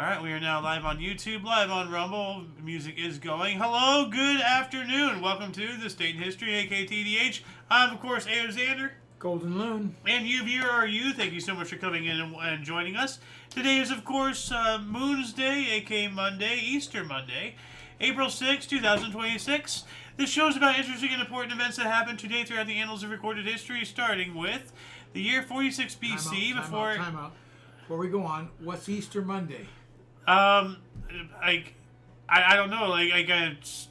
Alright, we are now live on YouTube, live on Rumble. Music is going. Hello, good afternoon. Welcome to This Day in History, aka TDH. I'm, of course, Alexander. Golden Loon. And you, viewer, are you. Thank you so much for coming in and joining us. Today is, of course, Moon's Day, aka Monday, Easter Monday, April 6, 2026. This show is about interesting and important events that happened today throughout the annals of recorded history, starting with the year 46 BC. Time out. Before we go on, what's Easter Monday? I don't know. It's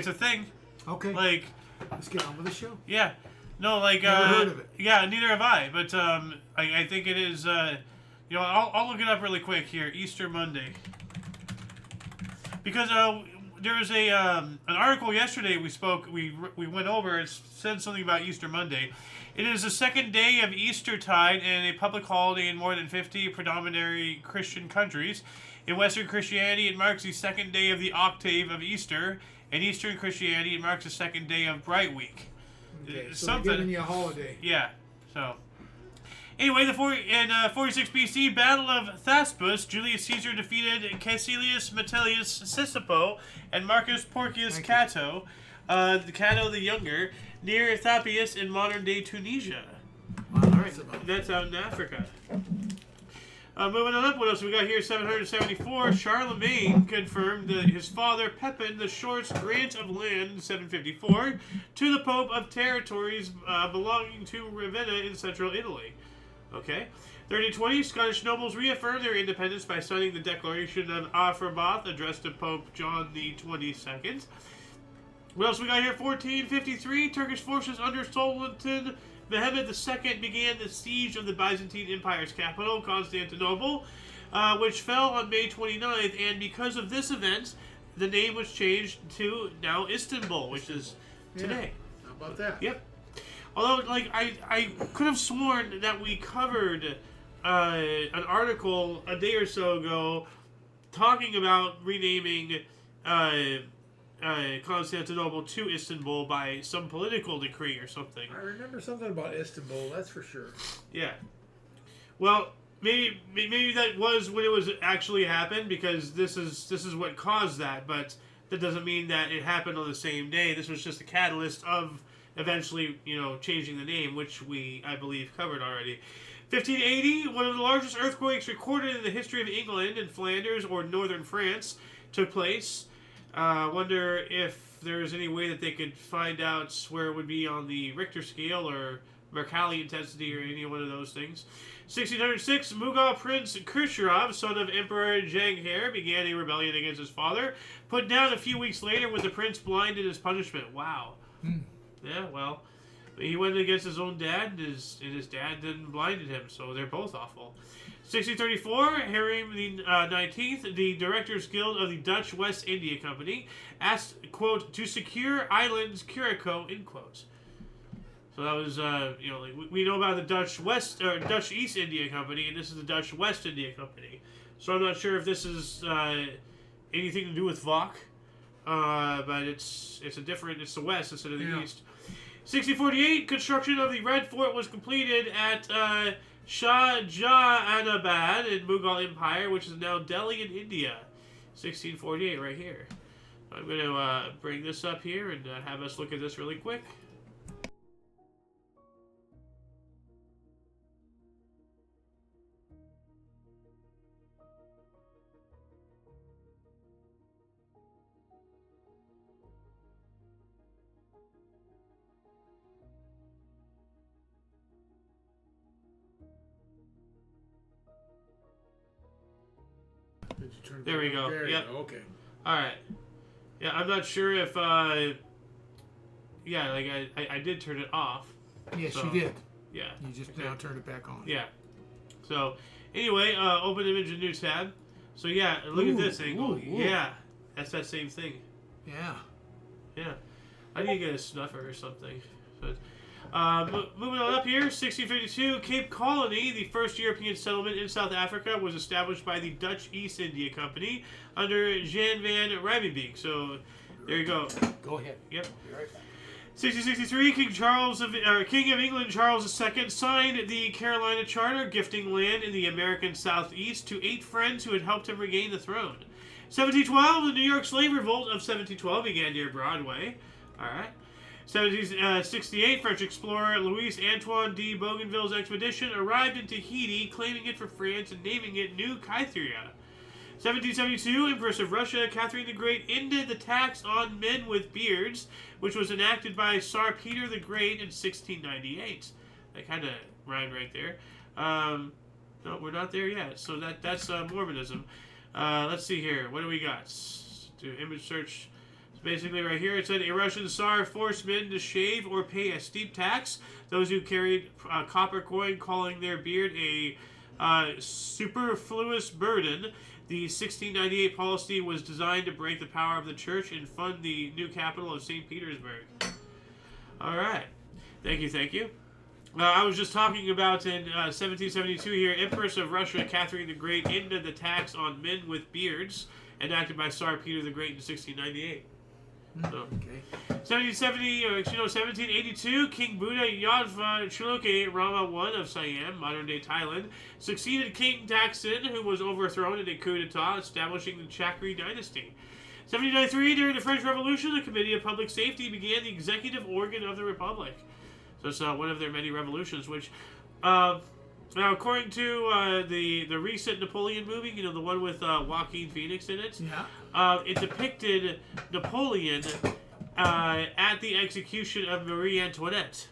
a thing. Okay. Let's get on with the show. Yeah. No, Never heard of it. Yeah, neither have I. But I think it is. I'll look it up really quick here. Easter Monday. Because there was an article yesterday we went over. It said something about Easter Monday. It is the second day of Eastertide and a public holiday in more than 50 predominantly Christian countries. In Western Christianity, it marks the second day of the octave of Easter. In Eastern Christianity, it marks the second day of Bright Week. Okay, so they're giving you a holiday. Yeah. So, anyway, in 46 BC, Battle of Thespis, Julius Caesar defeated Caecilius Metellus Sisapo and Marcus Porcius Cato, Cato the Younger, near Thapius in modern-day Tunisia. Wow, all right, that's out in Africa. Moving on up, what else we got here? 774, Charlemagne confirmed his father Pepin the Short's grant of land in 754 to the Pope of territories belonging to Ravenna in central Italy. Okay. 3020, Scottish nobles reaffirmed their independence by signing the Declaration of Aphrabath addressed to Pope John the 22nd. What else we got here? 1453, Turkish forces under Sultan Mehmed II began the siege of the Byzantine Empire's capital, Constantinople, which fell on May 29th, and because of this event, the name was changed to now Istanbul, which is today. How about that? Yep. Although, I could have sworn that we covered an article a day or so ago talking about renaming Constantinople to Istanbul by some political decree or something. I remember something about Istanbul, that's for sure. Yeah. Well, maybe that was when it was actually happened, because this is what caused that, but that doesn't mean that it happened on the same day. This was just a catalyst of eventually, changing the name, which I believe, covered already. 1580, one of the largest earthquakes recorded in the history of England in Flanders or northern France took place. Wonder if there's any way that they could find out where it would be on the Richter scale or Mercalli intensity or any one of those things. 1606, Mughal Prince Khusrau, son of Emperor Jahangir, began a rebellion against his father, put down a few weeks later with the prince blinded as punishment. Wow. Yeah, well, he went against his own dad, and his dad then blinded him, so they're both awful. 1634, Harry the 19th, the Directors Guild of the Dutch West India Company, asked, quote, to secure islands Curaçao, end quote. So that was, we know about the Dutch East India Company, and this is the Dutch West India Company. So I'm not sure if this is anything to do with Vok, but it's the West instead of the East. 1648, construction of the Red Fort was completed at Shah Jahanabad in Mughal Empire, which is now Delhi in India. 1648 right here. I'm going to bring this up here and have us look at this really quick. There we go. There yep. You go. Okay. All right. Yeah, I'm not sure if. I did turn it off. Yes, you did. Yeah. You just now turned it back on. Yeah. So, anyway, open image in new tab. So yeah, look at this angle. Ooh. Yeah, that's that same thing. Yeah. Yeah. I need to get a snuffer or something. But, moving on up here, 1652, Cape Colony, the first European settlement in South Africa, was established by the Dutch East India Company under Jan van Riebeeck. So, there you go. Go ahead. Yep. Be right back. 1663, King of England Charles II signed the Carolina Charter, gifting land in the American Southeast to 8 friends who had helped him regain the throne. 1712, the New York Slave Revolt of 1712 began near Broadway. All right. 1768, French explorer Louis Antoine de Bougainville's expedition arrived in Tahiti, claiming it for France and naming it New Kythera. 1772, Empress of Russia Catherine the Great ended the tax on men with beards, which was enacted by Tsar Peter the Great in 1698. That kind of rhymed right there. No, we're not there yet. So that's Mormonism. Let's see here. What do we got? Do image search. So basically, right here it said a Russian Tsar forced men to shave or pay a steep tax. Those who carried a copper coin, calling their beard a superfluous burden. The 1698 policy was designed to break the power of the church and fund the new capital of St. Petersburg. All right. Thank you. I was just talking about in 1772 here, Empress of Russia Catherine the Great ended the tax on men with beards, enacted by Tsar Peter the Great in 1698. So, 1782, King Buddha Yadva Chuluke Rama I of Siam, modern-day Thailand, succeeded King Taksin, who was overthrown in a coup d'etat, establishing the Chakri dynasty. 1793, during the French Revolution, the Committee of Public Safety began the executive organ of the Republic. So it's one of their many revolutions, which, now according to the recent Napoleon movie, the one with Joaquin Phoenix in it, it depicted Napoleon at the execution of Marie Antoinette,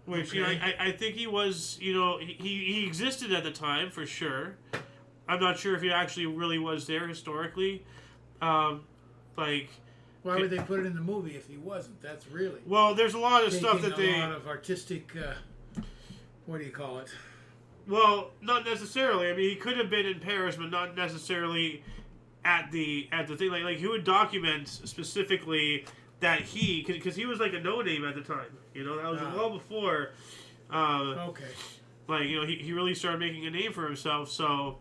which I think he was, he existed at the time for sure. I'm not sure if he actually really was there historically, Why would they put it in the movie if he wasn't? That's really... Well, there's a lot of stuff that a lot of artistic... what do you call it? Well, not necessarily. I mean, he could have been in Paris, but not necessarily at the thing. Like he would document specifically that because he was like a no-name at the time. That was well before... okay. He really started making a name for himself, so...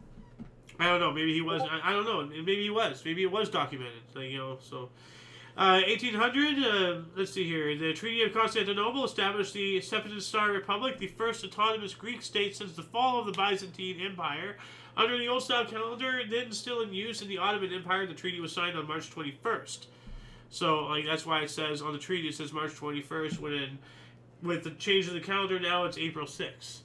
I don't know. Maybe he was... I don't know. Maybe he was. Maybe it was documented. So... 1800, let's see here. The Treaty of Constantinople established the Septimian Star Republic, the first autonomous Greek state since the fall of the Byzantine Empire. Under the Old Style calendar, then still in use in the Ottoman Empire, the treaty was signed on March 21st. So, that's why it says on the treaty, it says March 21st, with the change of the calendar, now it's April 6th.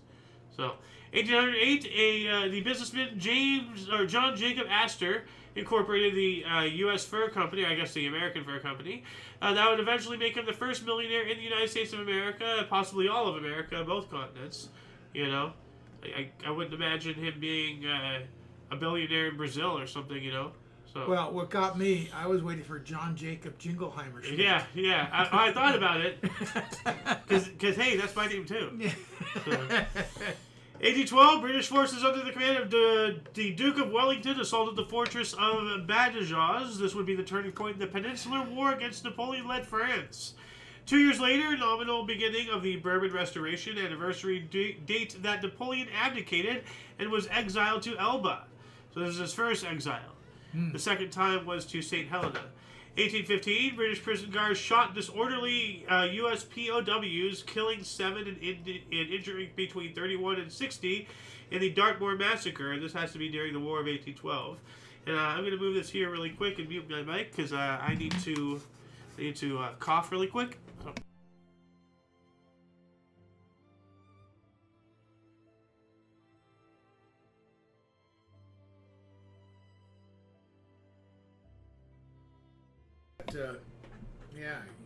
So, 1808, the businessman John Jacob Astor incorporated the U.S. Fur Company, I guess the American Fur Company. That would eventually make him the first millionaire in the United States of America, possibly all of America, both continents. I wouldn't imagine him being a billionaire in Brazil or something, So. Well, what got me, I was waiting for John Jacob Jingleheimer. Yeah. I thought about it. Because, hey, that's my name too. So. 1812, British forces under the command of the Duke of Wellington assaulted the fortress of Badajoz. This would be the turning point in the Peninsular War against Napoleon-led France. 2 years later, nominal beginning of the Bourbon Restoration, anniversary date that Napoleon abdicated and was exiled to Elba. So this is his first exile. The second time was to St. Helena. 1815, British prison guards shot disorderly U.S. POWs, killing 7 and injuring between 31 and 60 in the Dartmoor Massacre. This has to be during the War of 1812. And I'm going to move this here really quick and mute my mic because I need to cough really quick.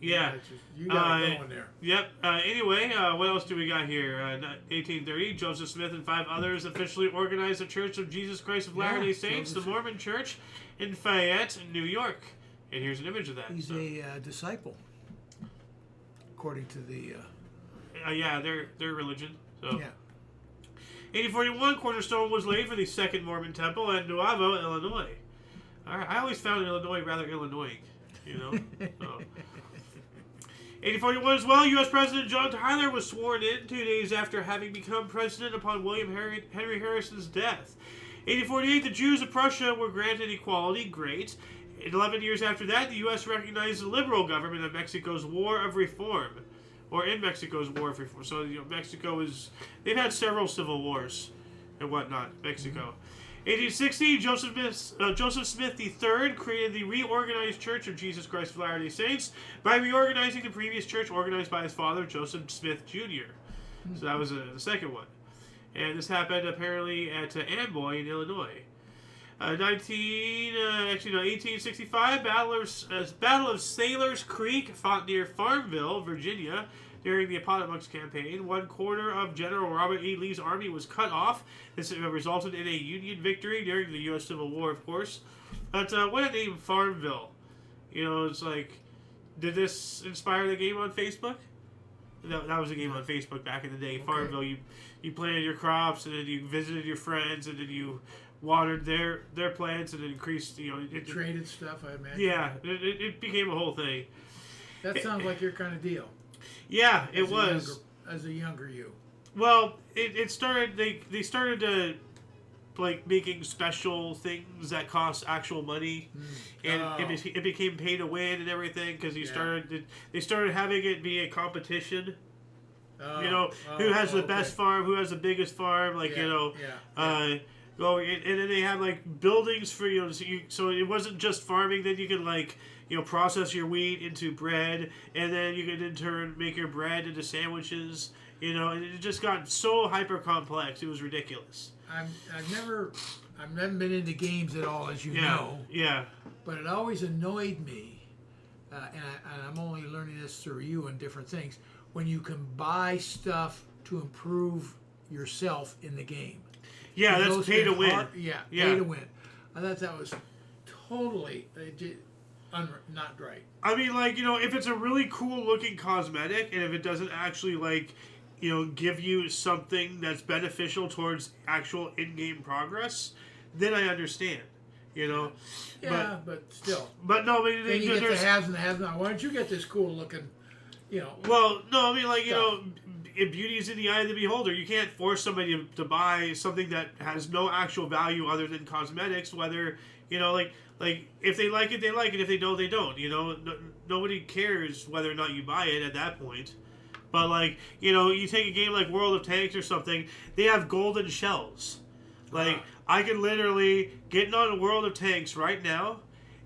Yeah. You got it going there. Yep. Anyway, what else do we got here? 1830, Joseph Smith and 5 others officially organized the Church of Jesus Christ of Latter-day Saints, the Mormon Church, in Fayette, New York. And here's an image of that. He's a disciple, according to the... their religion. So. Yeah. 1841, cornerstone was laid for the Second Mormon Temple at Nuevo, Illinois. I always found Illinois rather Illinois. So. 1841 as well, U.S. President John Tyler was sworn in 2 days after having become president upon William Henry Harrison's death. 1848, the Jews of Prussia were granted equality. Great. 11 years after that, the U.S. recognized the liberal government of Mexico's War of Reform, or in Mexico's War of Reform. So, Mexico they've had several civil wars and whatnot, Mexico. 1860, Joseph Smith III created the Reorganized Church of Jesus Christ of Latter-day Saints by reorganizing the previous church organized by his father, Joseph Smith Jr. So that was the second one. And this happened apparently at Amboy in Illinois. 1865, Battle of Sailor's Creek fought near Farmville, Virginia, during the Appomattox campaign. 1/4 of General Robert E. Lee's army was cut off. This resulted in a Union victory during the U.S. Civil War, of course. But what a name, Farmville. It's like, did this inspire the game on Facebook? That was a game on Facebook back in the day. Okay. Farmville, you planted your crops, and then you visited your friends, and then you watered their plants, and it increased, it traded stuff, I imagine. Yeah, it became a whole thing. That sounds like your kind of deal. Yeah, it was. As a younger you. Well, it started, they started to, like, making special things that cost actual money, and it became pay to win and everything, because they started having it be a competition. Who has the best farm, who has the biggest farm, like, and then they had, like, buildings for, so it wasn't just farming. Then you could, like, process your wheat into bread, and then you could in turn make your bread into sandwiches, and it just got so hyper complex. It was ridiculous. I've never been into games at all, as you know. Yeah. But it always annoyed me, and I'm only learning this through you and different things, when you can buy stuff to improve yourself in the game. Yeah, that's pay to win. Pay to win. I thought that was totally not right. I mean, like, if it's a really cool looking cosmetic, and if it doesn't actually, like, give you something that's beneficial towards actual in-game progress, then I understand. Yeah, but still. But no, I mean, then you get the haves and the have-not. Why don't you get this cool looking, Well, no, I mean, like, beauty is in the eye of the beholder. You can't force somebody to buy something that has no actual value other than cosmetics, whether, like, if they like it, they like it. If they don't, they don't. Nobody cares whether or not you buy it at that point. But, like, you take a game like World of Tanks or something, they have golden shells. Like, I can literally get on a World of Tanks right now,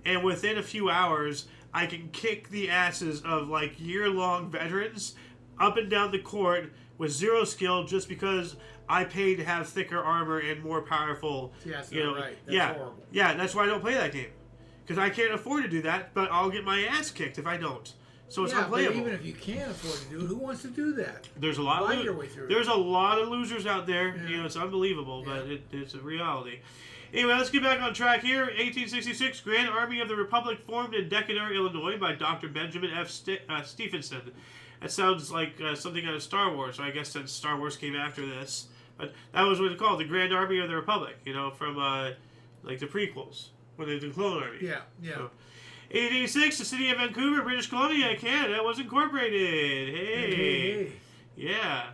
and within a few hours, I can kick the asses of, like, year-long veterans up and down the court with zero skill just because I paid to have thicker armor and more powerful. Yeah, that's not right. That's horrible. Yeah, that's why I don't play that game. Because I can't afford to do that, but I'll get my ass kicked if I don't. So it's unplayable. But even if you can't afford to do it, who wants to do that? There's a lot of losers out there. Yeah. It's unbelievable, but it's a reality. Anyway, let's get back on track here. 1866, Grand Army of the Republic formed in Decatur, Illinois by Dr. Benjamin F. Stephenson. That sounds like something out of Star Wars, so I guess since Star Wars came after this. But that was what it's called, the Grand Army of the Republic, from like the prequels, when they did the Clone Army. Yeah. So, 1886, the city of Vancouver, British Columbia, Canada, was incorporated. Hey. Yeah.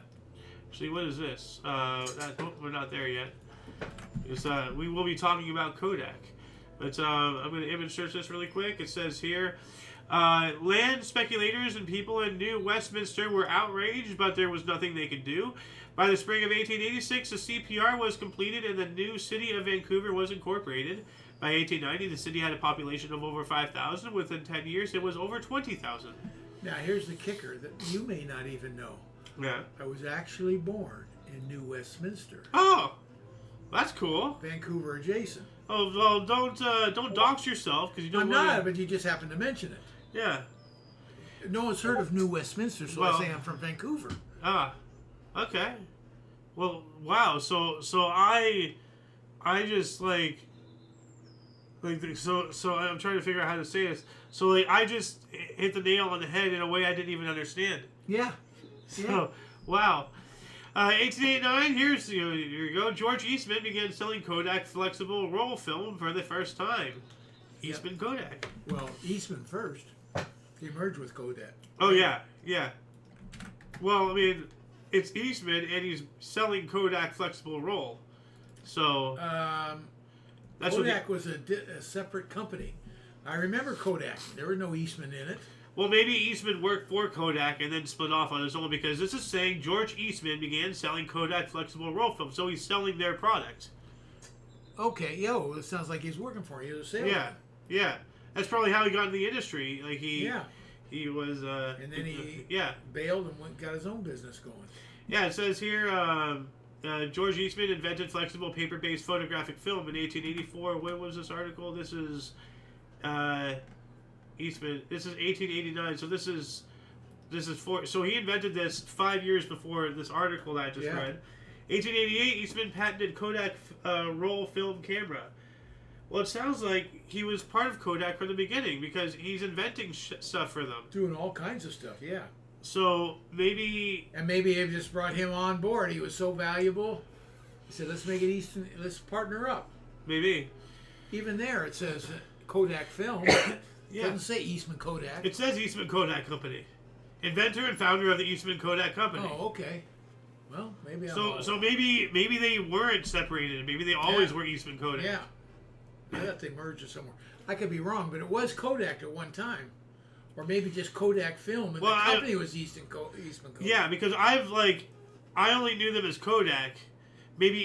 Actually, what is this? We're not there yet. We will be talking about Kodak. But I'm going to image search this really quick. It says here, land speculators and people in New Westminster were outraged, but there was nothing they could do. By the spring of 1886, the CPR was completed and the new city of Vancouver was incorporated. By 1890, the city had a population of over 5,000. Within 10 years, it was over 20,000. Now, here's the kicker that you may not even know. Yeah. I was actually born in New Westminster. Oh, that's cool. Vancouver adjacent. Oh, well, don't dox yourself because you don't. I'm not, but you just happened to mention it. Yeah. No one's heard of New Westminster, so I say I'm from Vancouver. Okay. Well, wow. So I just so I'm trying to figure out how to say this. So, like, I just hit the nail on the head in a way I didn't even understand. Yeah. So, wow. 1889, here you go. George Eastman began selling Kodak flexible roll film for the first time. Eastman Kodak. Well, Eastman first. He merged with Kodak. Oh, yeah. Well, I mean, it's Eastman, and he's selling Kodak flexible roll. So... Kodak was a separate company. I remember Kodak. There was no Eastman in it. Well, maybe Eastman worked for Kodak and then split off on his own, because this is saying George Eastman began selling Kodak flexible roll film, so he's selling their product. Okay, it sounds like he's working for you. He was a salesman. Yeah. That's probably how he got in the industry. Like he was. And then he yeah bailed and got his own business going. Yeah, it says here George Eastman invented flexible paper-based photographic film in 1884. When was this article? This is Eastman. This is 1889. So this is so he invented this 5 years before this article that I just read. 1888, Eastman patented Kodak roll film camera. Well, it sounds like he was part of Kodak from the beginning, because he's inventing stuff for them. Doing all kinds of stuff, yeah. So maybe... And maybe they just brought him on board. He was so valuable. He said, let's make it Eastman, let's partner up. Maybe. Even there it says Kodak film. It doesn't say Eastman Kodak. It says Eastman Kodak Company. Inventor and founder of the Eastman Kodak Company. Oh, okay. Well, maybe So maybe they weren't separated. Maybe they always were Eastman Kodak. Yeah. I thought they merged somewhere. I could be wrong, but it was Kodak at one time. Or maybe just Kodak Film, and the company was Eastman Kodak. Yeah, because I only knew them as Kodak. Maybe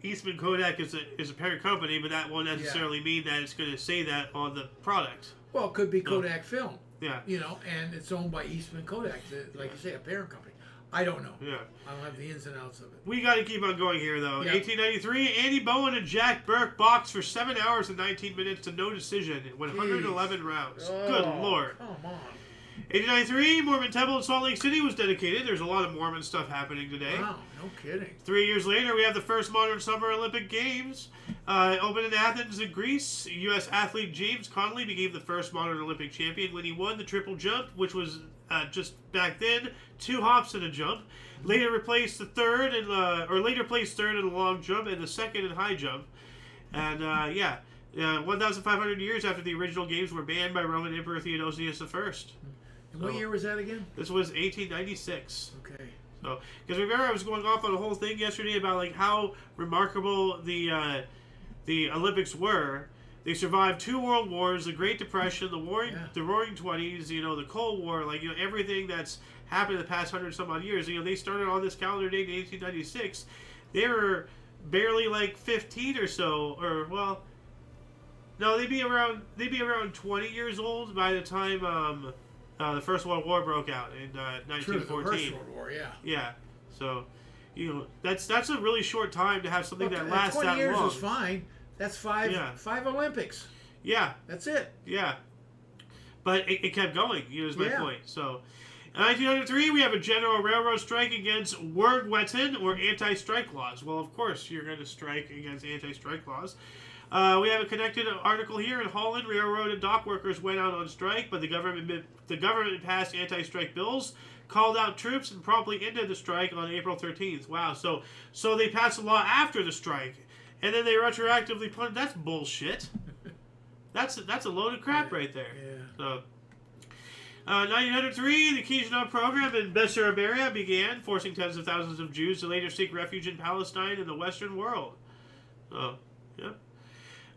Eastman Kodak is a parent company, but that won't necessarily mean that it's going to say that on the product. Well, it could be Kodak Film. Yeah. And it's owned by Eastman Kodak, like you say, a parent company. I don't know. Yeah. I don't have the ins and outs of it. We got to keep on going here, though. Yeah. 1893, Andy Bowen and Jack Burke boxed for 7 hours and 19 minutes to no decision in 111 rounds. Good Lord. Come on. 1893, Mormon Temple in Salt Lake City was dedicated. There's a lot of Mormon stuff happening today. Wow, no kidding. 3 years later, we have the first modern Summer Olympic Games. Opened in Athens in Greece. U.S. athlete James Connolly became the first modern Olympic champion when he won the triple jump, which was just back then 2 hops and a jump. Later placed third in the long jump and the second in high jump. And 1,500 years after the original games were banned by Roman Emperor Theodosius I. And what year was that again? This was 1896. Okay. So, because remember, I was going off on a whole thing yesterday about like how remarkable the Olympics were. They survived 2 world wars, the Great Depression, the Roaring Twenties, the Cold War, everything that's happened in the past 100 some odd years. They started on this calendar date in 1896. They were barely 15 or so, they'd be around 20 years old by the time the First World War broke out in 1914. The First World War, yeah. Yeah. So, that's a really short time to have something that lasts that long. 20 years was fine. That's five Olympics. Yeah. That's it. Yeah. But it kept going, is my point. So, in 1903, we have a general railroad strike against Wurgwetten, or anti-strike laws. Well, of course, you're going to strike against anti-strike laws. We have a connected article here. In Holland, railroad and dock workers went out on strike, but the government passed anti-strike bills, called out troops, and promptly ended the strike on April 13th. Wow, so they passed a law after the strike, and then they retroactively put. That's bullshit. That's a load of crap right there. Yeah. So, 1903, the Kishinev program in Bessarabia began, forcing tens of thousands of Jews to later seek refuge in Palestine and the Western world. So, yeah.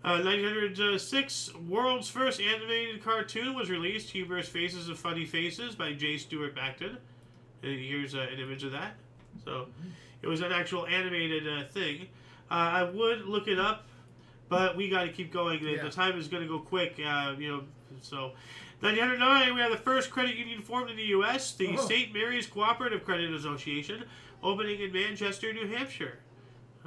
1906, world's first animated cartoon was released, Humorous Faces of Funny Faces by J. Stewart Backton. And here's an image of that. So, it was an actual animated thing. I would look it up, but we got to keep going. The time is going to go quick, so... 1909, we have the first credit union formed in the U.S., the St. Mary's Cooperative Credit Association, opening in Manchester, New Hampshire.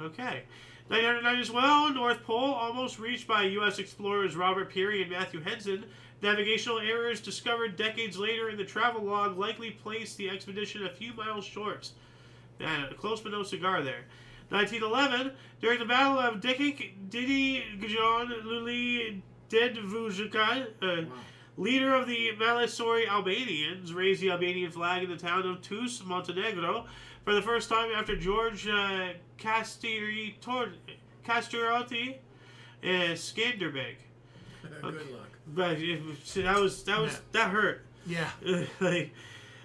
Okay. 1909 as well, North Pole, almost reached by U.S. explorers Robert Peary and Matthew Henson. Navigational errors discovered decades later in the travel log likely placed the expedition a few miles short. Man, a close but no cigar there. 1911, during the Battle of Didi Gjon Luli Dedvujukan, leader of the Malissori Albanians, raised the Albanian flag in the town of Tus, Montenegro, for the first time after George Castiroti Skanderbeg. Good luck. But that hurt. Yeah.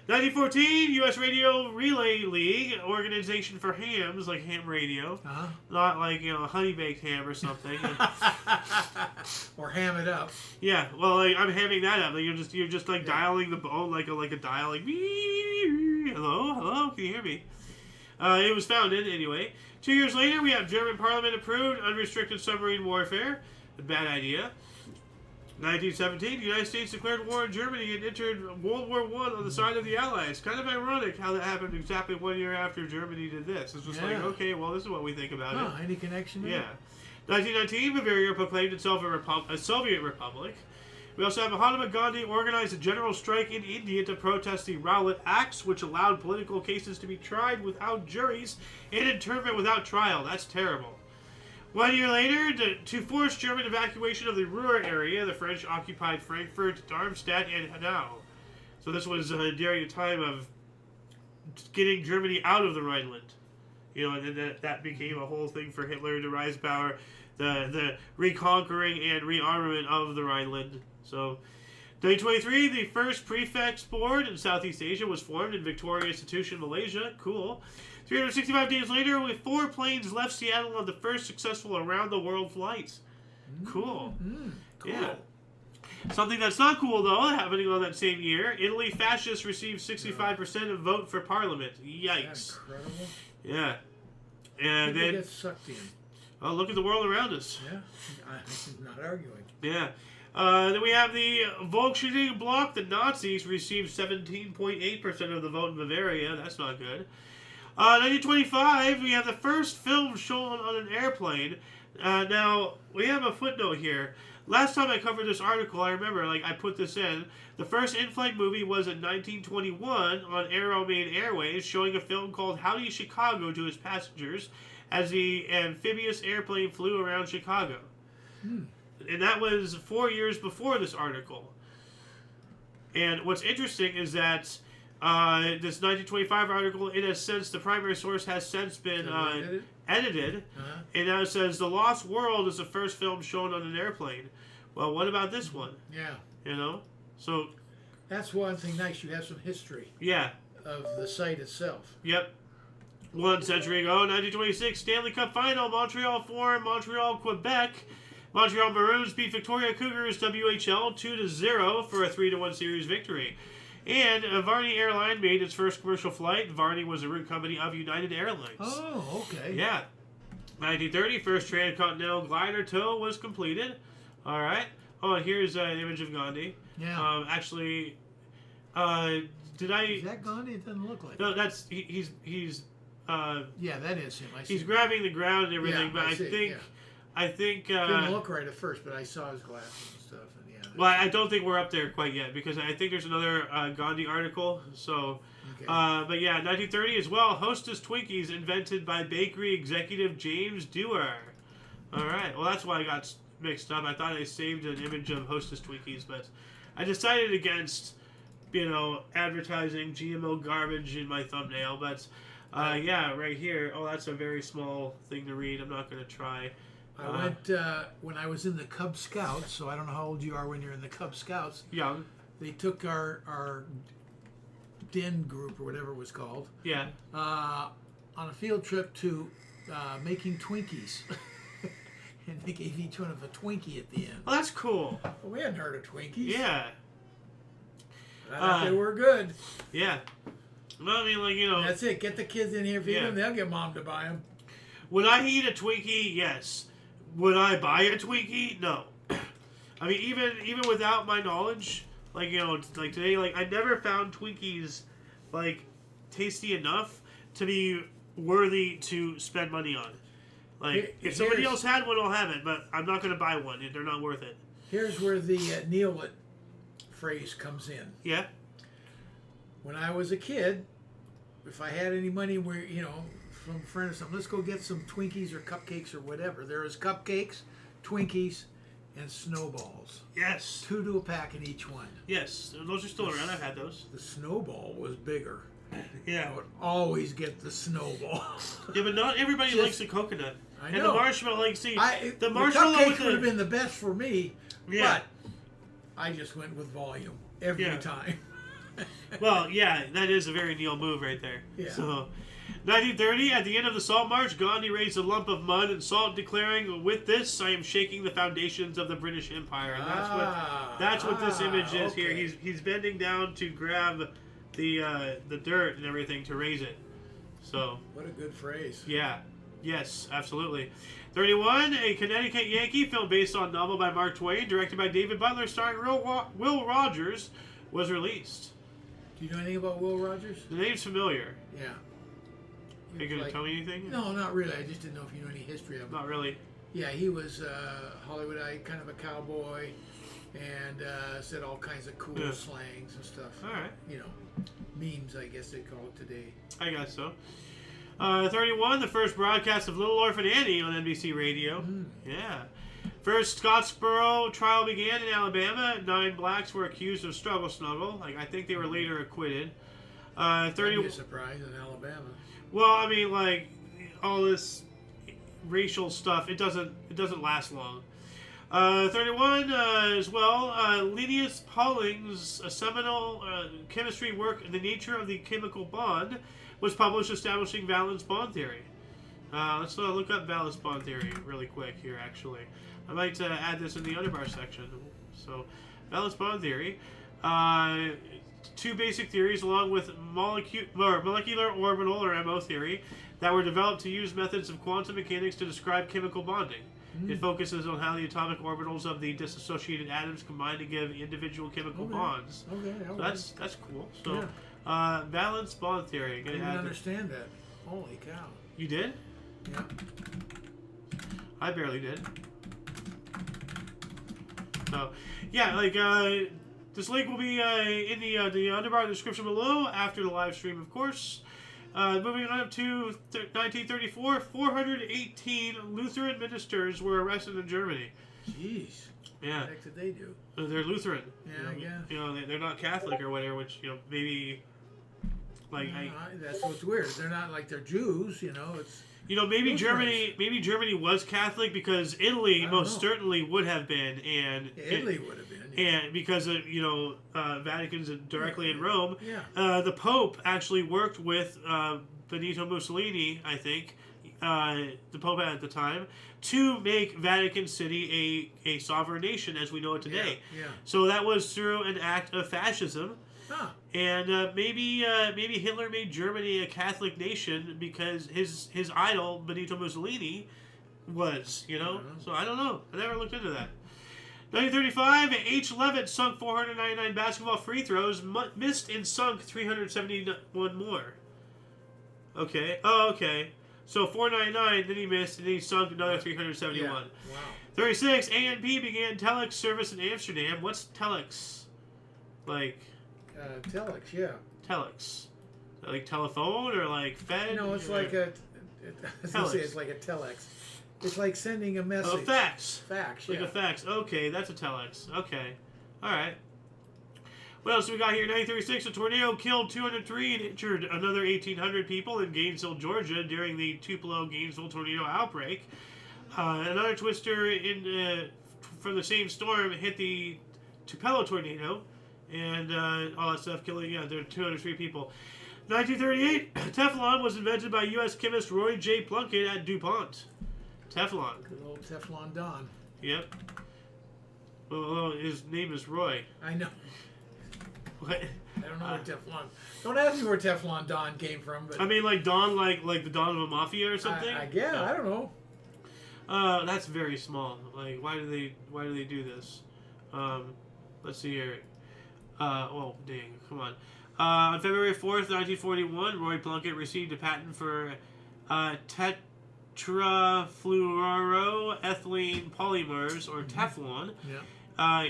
1914, U.S. Radio Relay League, organization for hams, like ham radio, not like Honey Baked Ham or something. Or ham it up. Yeah, well, like, I'm hamming that up. Like, you're just like dialing the bone like a dial, like hello, can you hear me? It was founded anyway. 2 years later, we have German Parliament approved unrestricted submarine warfare. A bad idea. 1917, the United States declared war on Germany and entered World War I on the side of the Allies. Kind of ironic how that happened exactly 1 year after Germany did this. It's just like, okay, well, this is what we think about it. Any connection there? Yeah. 1919, Bavaria proclaimed itself a Soviet republic. We also have Mahatma Gandhi organized a general strike in India to protest the Rowlatt Acts, which allowed political cases to be tried without juries and internment without trial. That's terrible. 1 year later, to force German evacuation of the Ruhr area, the French occupied Frankfurt, Darmstadt, and Hanau. So this was during a time of getting Germany out of the Rhineland. You know, and then that became a whole thing for Hitler to rise to power, the reconquering and rearmament of the Rhineland. So, 2023, the first prefects board in Southeast Asia was formed in Victoria Institution, Malaysia. Cool. 365 days later, with 4 planes left Seattle on the first successful around-the-world flight. Cool. Cool. Yeah. Something that's not cool, though, happening on that same year, Italy fascists received 65% of vote for parliament. Yikes. That's incredible. Yeah. And People then, get sucked in. oh, look at the world around us. Yeah, I'm not arguing. Yeah. Then we have the Volkswagen Bloc. The Nazis received 17.8% of the vote in Bavaria. That's not good. 1925, we have the first film shown on an airplane. Now, we have a footnote here. Last time I covered this article, I remember, I put this in. The first in-flight movie was in 1921 on Aeromain Airways, showing a film called Howdy Chicago to its passengers as the amphibious airplane flew around Chicago. And that was 4 years before this article. And what's interesting is that this 1925 article, in a sense, the primary source has since been edited. And now it says, The Lost World is the first film shown on an airplane. Well, what about this one? Yeah. You know? So... that's one thing nice. You have some history. Yeah. Of the site itself. Yep. 1 century ago, 1926, Stanley Cup Final, Montreal 4, Montreal, Quebec. Montreal Maroons beat Victoria Cougars WHL 2-0 for a 3-1 series victory. And Varney Airline made its first commercial flight. Varney was a route company of United Airlines. Oh, okay. Yeah. 1930, first transcontinental glider tow was completed. All right. Oh, and here's an image of Gandhi. Yeah. Actually, did I... Is that Gandhi? It doesn't look like. No, that's... He's yeah, that is him. I see. He's grabbing the ground and everything, yeah, but I think... didn't look right at first, but I saw his glasses and stuff. And yeah. Well, I don't think we're up there quite yet, because I think there's another Gandhi article. So, Okay. but yeah, 1930 as well. Hostess Twinkies invented by bakery executive James Dewar. All right. Well, that's why I got mixed up. I thought I saved an image of Hostess Twinkies, but I decided against, advertising GMO garbage in my thumbnail. But yeah, right here. Oh, that's a very small thing to read. I'm not going to try. I went when I was in the Cub Scouts, so I don't know how old you are when you're in the Cub Scouts. Young. They took our den group or whatever it was called. Yeah. On a field trip to making Twinkies. And they gave each one of a Twinkie at the end. Well, that's cool. Well, we hadn't heard of Twinkies. Yeah. I thought they were good. Yeah. Well, I mean, That's it. Get the kids in here, feed them. They'll get mom to buy them. Would I eat a Twinkie? Yes. Would I buy a Twinkie? No. I mean, even without my knowledge, today, I never found Twinkies, tasty enough to be worthy to spend money on. If somebody else had one, I'll have it, but I'm not going to buy one. They're not worth it. Here's where the kneel it phrase comes in. Yeah? When I was a kid, if I had any money where, from a friend or something, let's go get some Twinkies or cupcakes or whatever. There was cupcakes, Twinkies, and snowballs. Yes. 2 to a pack in each one. Yes. Those are still around. I've had those. The snowball was bigger. Yeah. I would always get the snowball. Yeah, but not everybody likes the coconut. I know. And the marshmallow, the marshmallow cupcakes with would have been the best for me, yeah. but I just went with volume every time. Well, yeah, that is a very Neil move right there. Yeah. So, 1930, at the end of the Salt March, Gandhi raised a lump of mud and salt, declaring, "With this, I am shaking the foundations of the British Empire." And that's what this image is here. He's bending down to grab the dirt and everything to raise it. So what a good phrase. Yeah. Yes, absolutely. 31, a Connecticut Yankee film based on a novel by Mark Twain, directed by David Butler, starring Will Rogers, was released. Do you know anything about Will Rogers? The name's familiar. Yeah. Are you going to tell me anything? No, not really. I just didn't know if you know any history of him. Not really. Yeah, he was Hollywoodite, kind of a cowboy, and said all kinds of cool slangs and stuff. All right. You know, memes, I guess they call it today. I guess so. 31, the first broadcast of Little Orphan Annie on NBC Radio. Yeah. First Scottsboro trial began in Alabama. 9 blacks were accused of struggle snuggle. I think they were later acquitted. 30. That'd be a surprise in Alabama. Well, I mean, all this racial stuff, it doesn't last long. 31 as well. Linnaeus Pauling's seminal chemistry work, The Nature of the Chemical Bond, was published, establishing valence bond theory. Let's look up valence bond theory really quick here, actually. I might add this in the underbar section. So, valence bond theory. 2 basic theories, along with molecular orbital, or MO theory, that were developed to use methods of quantum mechanics to describe chemical bonding. It focuses on how the atomic orbitals of the disassociated atoms combine to give individual chemical bonds. Okay, so that's cool. So, valence bond theory. I didn't understand that. Holy cow. You did? Yeah. I barely did. So, yeah, this link will be in the underbar description below after the live stream, of course. Moving on up to 1934, 418 Lutheran ministers were arrested in Germany. Jeez. Yeah. What the heck did they do? They're Lutheran. Yeah, I guess. They're not Catholic or whatever, which, maybe... that's what's weird. They're not like they're Jews, it's... maybe Germany was Catholic because Italy most certainly would have been, and Italy would have been, and because of Vatican's directly in Rome, yeah. The Pope actually worked with Benito Mussolini, I think, the Pope at the time, to make Vatican City a sovereign nation as we know it today. Yeah. So that was through an act of fascism. Huh. And maybe Hitler made Germany a Catholic nation because his idol Benito Mussolini was, So I don't know. I never looked into that. 1935, H. Levitt sunk 499 basketball free throws, missed and sunk 371 more. Okay. Oh, okay. So 499, then he missed, and then he sunk another 371. Yeah. Wow. 36, ANP began telex service in Amsterdam. What's telex? Telex, yeah. Telex. Like telephone or like Fed? No, it's like a... it's like a telex. It's like sending a message. Oh, fax. Fax, Like yeah. a fax. Okay, that's a telex. Okay. All right. What else do we got here? 1936, a tornado killed 203 and injured another 1,800 people in Gainesville, Georgia during the Tupelo-Gainesville tornado outbreak. Another twister from the same storm hit the Tupelo tornado and all that stuff, killing, there are 203 people. 1938, Teflon was invented by U.S. chemist Roy J. Plunkett at DuPont. Teflon. Good old Teflon Don. Yep. Well, his name is Roy. I know. What? I don't know where Teflon... Don't ask me where Teflon Don came from, but... I mean, like Don, like the Don of a Mafia or something? I guess. I don't know. That's very small. Like, why do they do this? Let's see here. Well, dang, come on. On February 4th, 1941, Roy Plunkett received a patent for tetrafluoroethylene polymers, or Teflon. Yeah.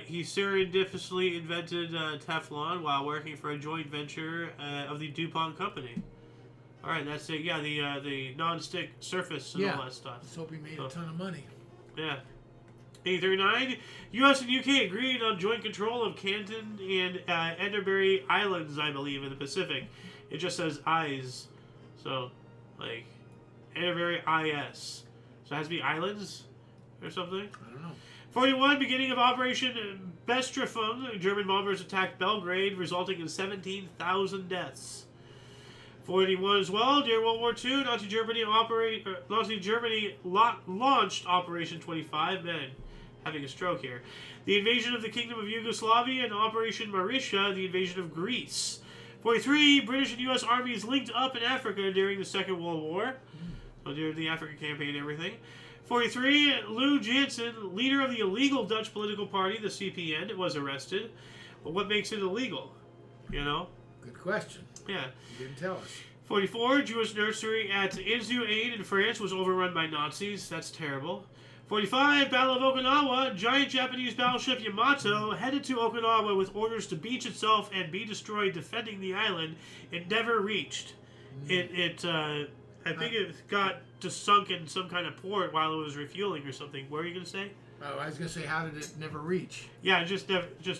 He serendipitously invented Teflon while working for a joint venture of the DuPont company. All right, that's it. Yeah, the non-stick surface and all that stuff. Let's hope he made a ton of money. Yeah. 1839, U.S. and U.K. agreed on joint control of Canton and Enderbury Islands, I believe, in the Pacific. It just says IS. So, like, Enderbury IS. So it has to be islands or something? I don't know. 41, beginning of Operation Bestrafung, German bombers attacked Belgrade, resulting in 17,000 deaths. 41 as well. During World War II, Nazi Germany launched Operation 25. Man, having a stroke here. The invasion of the Kingdom of Yugoslavia and Operation Marisha, the invasion of Greece. 43, British and U.S. armies linked up in Africa during the Second World War. So during the Africa campaign and everything. 43, Lou Jansen, leader of the illegal Dutch political party, the CPN, was arrested. But what makes it illegal? You know? Good question. Yeah. You didn't tell us. 44, Jewish nursery at Inzu in France was overrun by Nazis. That's terrible. 45, Battle of Okinawa. Giant Japanese battleship Yamato headed to Okinawa with orders to beach itself and be destroyed defending the island. It never reached. I think it got just sunk in some kind of port while it was refueling or something. What were you going to say? Oh, I was going to say, how did it never reach? Yeah, it just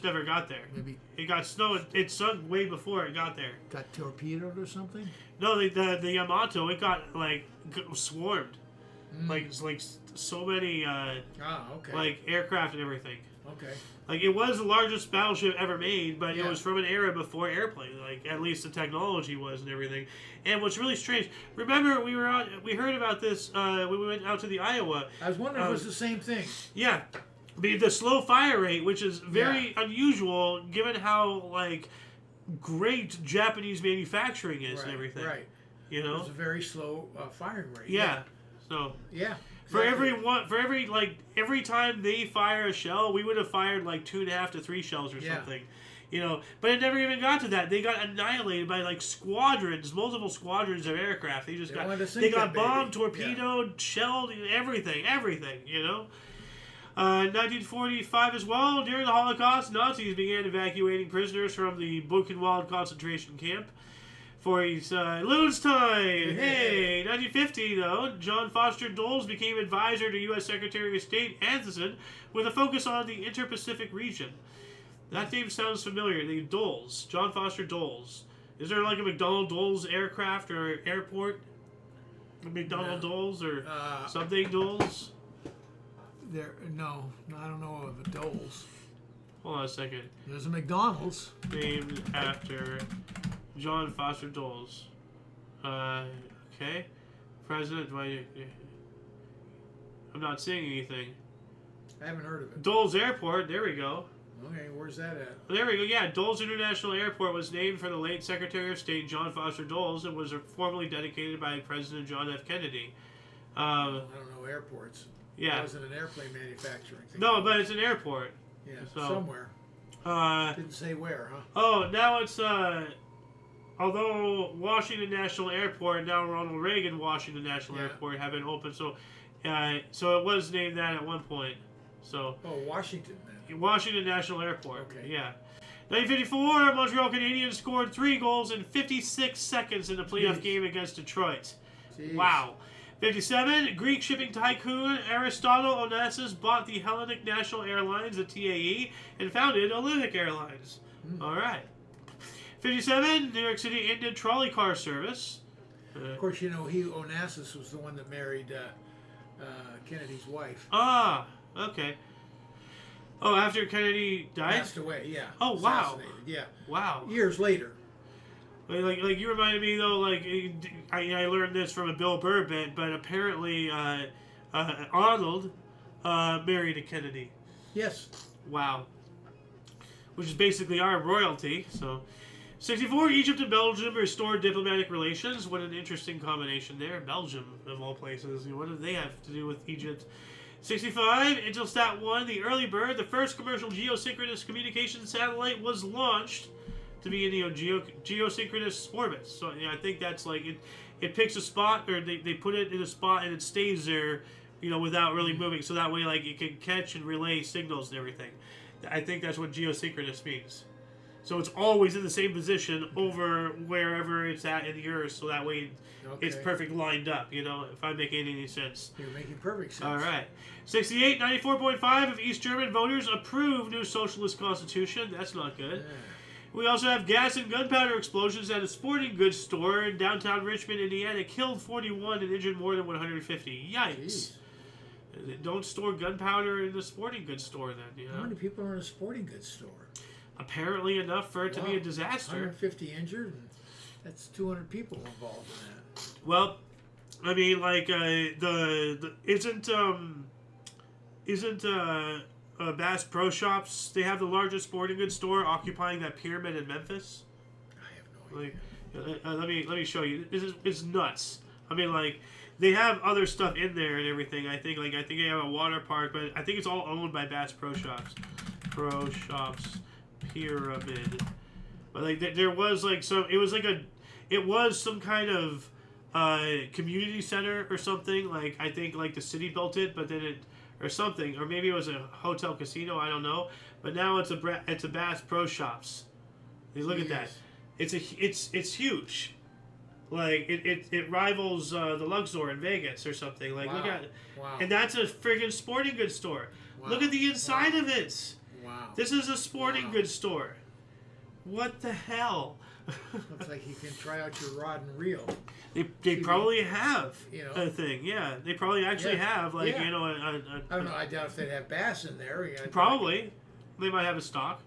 never got there. Maybe it got snowed. It sunk way before it got there. Got torpedoed or something? No, the Yamato, it got swarmed, like so many like aircraft and everything. Okay. Like it was the largest battleship ever made, but Yeah. it was from an era before airplane. Like at least the technology was and everything. And what's really strange, remember we heard about this when we went out to the Iowa. I was wondering if it was the same thing. Yeah, the slow fire rate, which is very unusual given how great Japanese manufacturing is and everything. Right. You know, it's a very slow firing rate. Yeah. So. Yeah. For every time they fire a shell, we would have fired 2.5 to 3 shells or something, you know. But it never even got to that. They got annihilated by squadrons, multiple squadrons of aircraft. They just got bombed, torpedoed, shelled, everything, you know. 1945 as well. During the Holocaust, Nazis began evacuating prisoners from the Buchenwald concentration camp. For his Loon's time. Hey, 1950 though, John Foster Dulles became advisor to U.S. Secretary of State Anderson with a focus on the Inter-Pacific region. That name sounds familiar. The Dulles, John Foster Dulles. Is there a McDonnell Dulles aircraft or airport? McDonnell Dulles or something Dulles? No, I don't know of a Dulles. Hold on a second. There's a McDonald's named after John Foster Dulles. Okay. President, I'm not seeing anything. I haven't heard of it. Dulles Airport, there we go. Okay, where's that at? There we go, yeah. Dulles International Airport was named for the late Secretary of State John Foster Dulles and was formally dedicated by President John F. Kennedy. I don't know airports. Yeah. It wasn't an airplane manufacturing thing. No, but it's an airport. Yeah, somewhere. Didn't say where, huh? Oh, now it's, although Washington National Airport and now Ronald Reagan Washington National Airport have been open, so it was named that at one point. So. Oh, Washington then. Washington National Airport. Okay. Yeah. 1954, Montreal Canadiens scored 3 goals in 56 seconds in the playoff game against Detroit. Jeez. Wow. 57, Greek shipping tycoon Aristotle Onassis bought the Hellenic National Airlines, the TAE, and founded Olympic Airlines. All right. 57, New York City ended trolley car service. Of course, you know, Onassis was the one that married Kennedy's wife. Ah, okay. Oh, after Kennedy died? Passed away, yeah. Oh, wow. Assassinated, yeah. Wow. Years later. Like you reminded me, though, I learned this from a Bill Burr bit, but apparently Arnold married a Kennedy. Yes. Wow. Which is basically our royalty, so... 64, Egypt and Belgium restored diplomatic relations. What an interesting combination there. Belgium, of all places. What do they have to do with Egypt? 65, Intelsat 1, the early bird, the first commercial geosynchronous communication satellite, was launched to be in geosynchronous orbit. So I think that's it picks a spot, or they put it in a spot and it stays there, without really moving. So that way, it can catch and relay signals and everything. I think that's what geosynchronous means. So it's always in the same position over wherever it's at in the Earth, so that way it's perfect lined up, if I'm making any sense. You're making perfect sense. All right. 68, 94.5 of East German voters approve new socialist constitution. That's not good. Yeah. We also have gas and gunpowder explosions at a sporting goods store in downtown Richmond, Indiana. Killed 41 and injured more than 150. Yikes. Jeez. Don't store gunpowder in the sporting goods store then, How many people are in a sporting goods store? Apparently enough for it to be a disaster. 150 injured. That's 200 people involved in that. Well, I mean, like the isn't Bass Pro Shops? They have the largest sporting goods store occupying that pyramid in Memphis. I have no idea. Like, let me show you. It's nuts. I mean, like they have other stuff in there and everything. I think they have a water park, but I think it's all owned by Bass Pro Shops. Pro Shops pyramid. But like there was like it was some kind of community center or something. Like I think like the city built it, but then it or something, or maybe it was a hotel casino. I don't know. But now it's a Bass Pro Shops. You look at that. It's huge. Like it rivals the Luxor in Vegas or something. Like look at it. Wow. And that's a friggin' sporting goods store. Wow. Look at the inside of it. Wow. This is a sporting goods store. What the hell? Looks like you can try out your rod and reel. They probably have a thing. Yeah, they probably actually have I don't know. I doubt if they'd have bass in there. Probably, they might have a stock.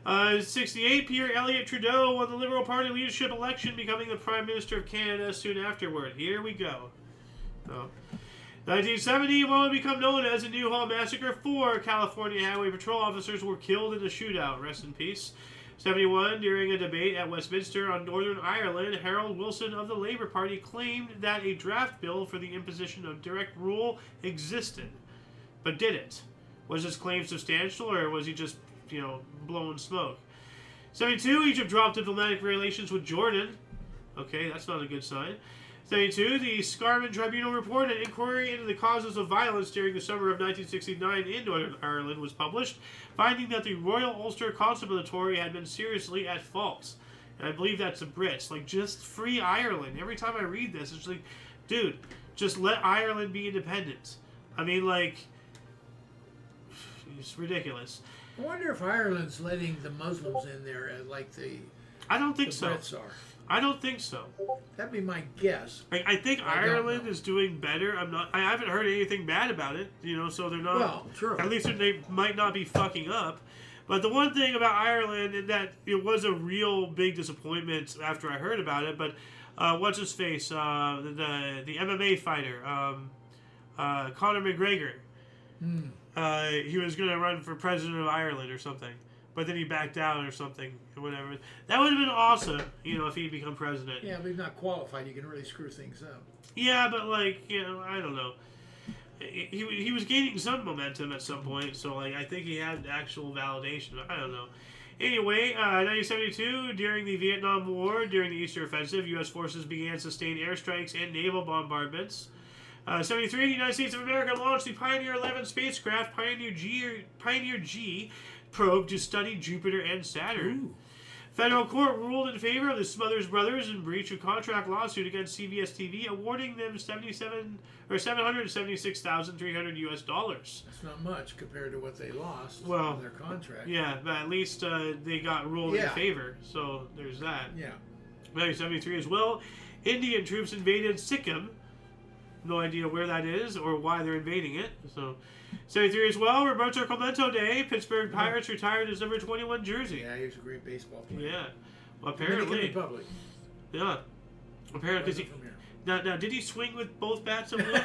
68, Pierre Elliott Trudeau won the Liberal Party leadership election, becoming the Prime Minister of Canada soon afterward. Here we go. 1970, what would become known as the New Hall Massacre. 4 California Highway Patrol officers were killed in a shootout. Rest in peace. 71, during a debate at Westminster on Northern Ireland, Harold Wilson of the Labour Party claimed that a draft bill for the imposition of direct rule existed. But did it? Was his claim substantial, or was he just, blowing smoke? 72, Egypt dropped diplomatic relations with Jordan. Okay, that's not a good sign. 72, the Scarman Tribunal report, an inquiry into the causes of violence during the summer of 1969 in Northern Ireland, was published, finding that the Royal Ulster Constabulary had been seriously at fault. And I believe that's the Brits. Like, just free Ireland. Every time I read this, it's like, dude, just let Ireland be independent. I mean, like, it's ridiculous. I wonder if Ireland's letting the Muslims in there like I don't think the so. Brits are. I don't think so. That'd be my guess. I think Ireland is doing better. I haven't heard anything bad about it, so they're not. Well, true. At least they might not be fucking up. But the one thing about Ireland, and that it was a real big disappointment after I heard about it, but what's his face? The MMA fighter, Conor McGregor. He was going to run for president of Ireland or something. But then he backed out or something, or whatever. That would have been awesome, if he'd become president. Yeah, but he's not qualified. You can really screw things up. Yeah, but I don't know. He was gaining some momentum at some point, so I think he had actual validation. I don't know. Anyway, 1972, during the Vietnam War, during the Eastern Offensive, U.S. forces began sustained airstrikes and naval bombardments. 73, the United States of America launched the Pioneer 11 spacecraft, Pioneer G probe to study Jupiter and Saturn. Ooh. Federal court ruled in favor of the Smothers Brothers in breach of contract lawsuit against CBS TV, awarding them $776,300 U.S. dollars. That's not much compared to what they lost in their contract. Yeah, but at least they got ruled in favor, so there's that. Yeah. 1973 as well, Indian troops invaded Sikkim. No idea where that is or why they're invading it. So, 73 as well, Roberto Clemente Day, Pittsburgh Pirates retired his number 21 jersey. Yeah, he was a great baseball player. Yeah. Well, apparently. Dominican Republic. Yeah. Apparently, now, did he swing with both bats at once?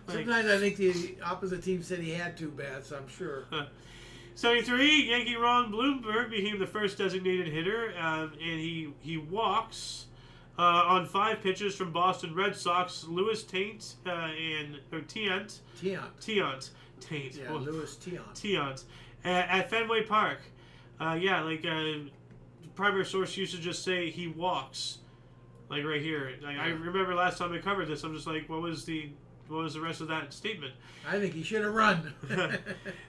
Sometimes I think the opposite team said he had 2 bats, I'm sure. 73, Yankee Ron Bloomberg became the first designated hitter, and he walks on 5 pitches from Boston Red Sox Louis Tiant. Yeah, Louis Tiant at Fenway Park. Primary source used to just say he walks, like right here. I remember last time I covered this, I'm just like, what was the rest of that statement? I think he should have run.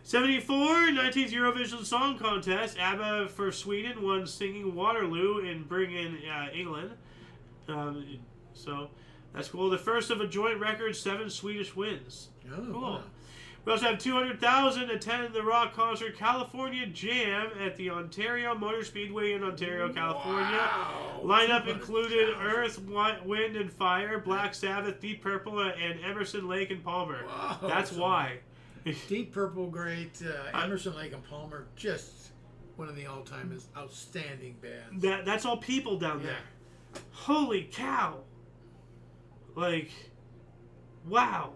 74, 19th Eurovision Song Contest. ABBA for Sweden won singing Waterloo in Bergen, England. So that's cool. The first of a joint record, 7 Swedish wins. Oh, cool. Wow. We also have 200,000 attend the rock concert California Jam at the Ontario Motor Speedway in Ontario, California. Wow. Lineup included Earth, Wind and Fire, Black Sabbath, Deep Purple, and Emerson, Lake and Palmer. Wow. That's why. Deep Purple, great. Emerson, Lake and Palmer, just one of the all-time outstanding bands. That's all people down there. Holy cow! Like, wow.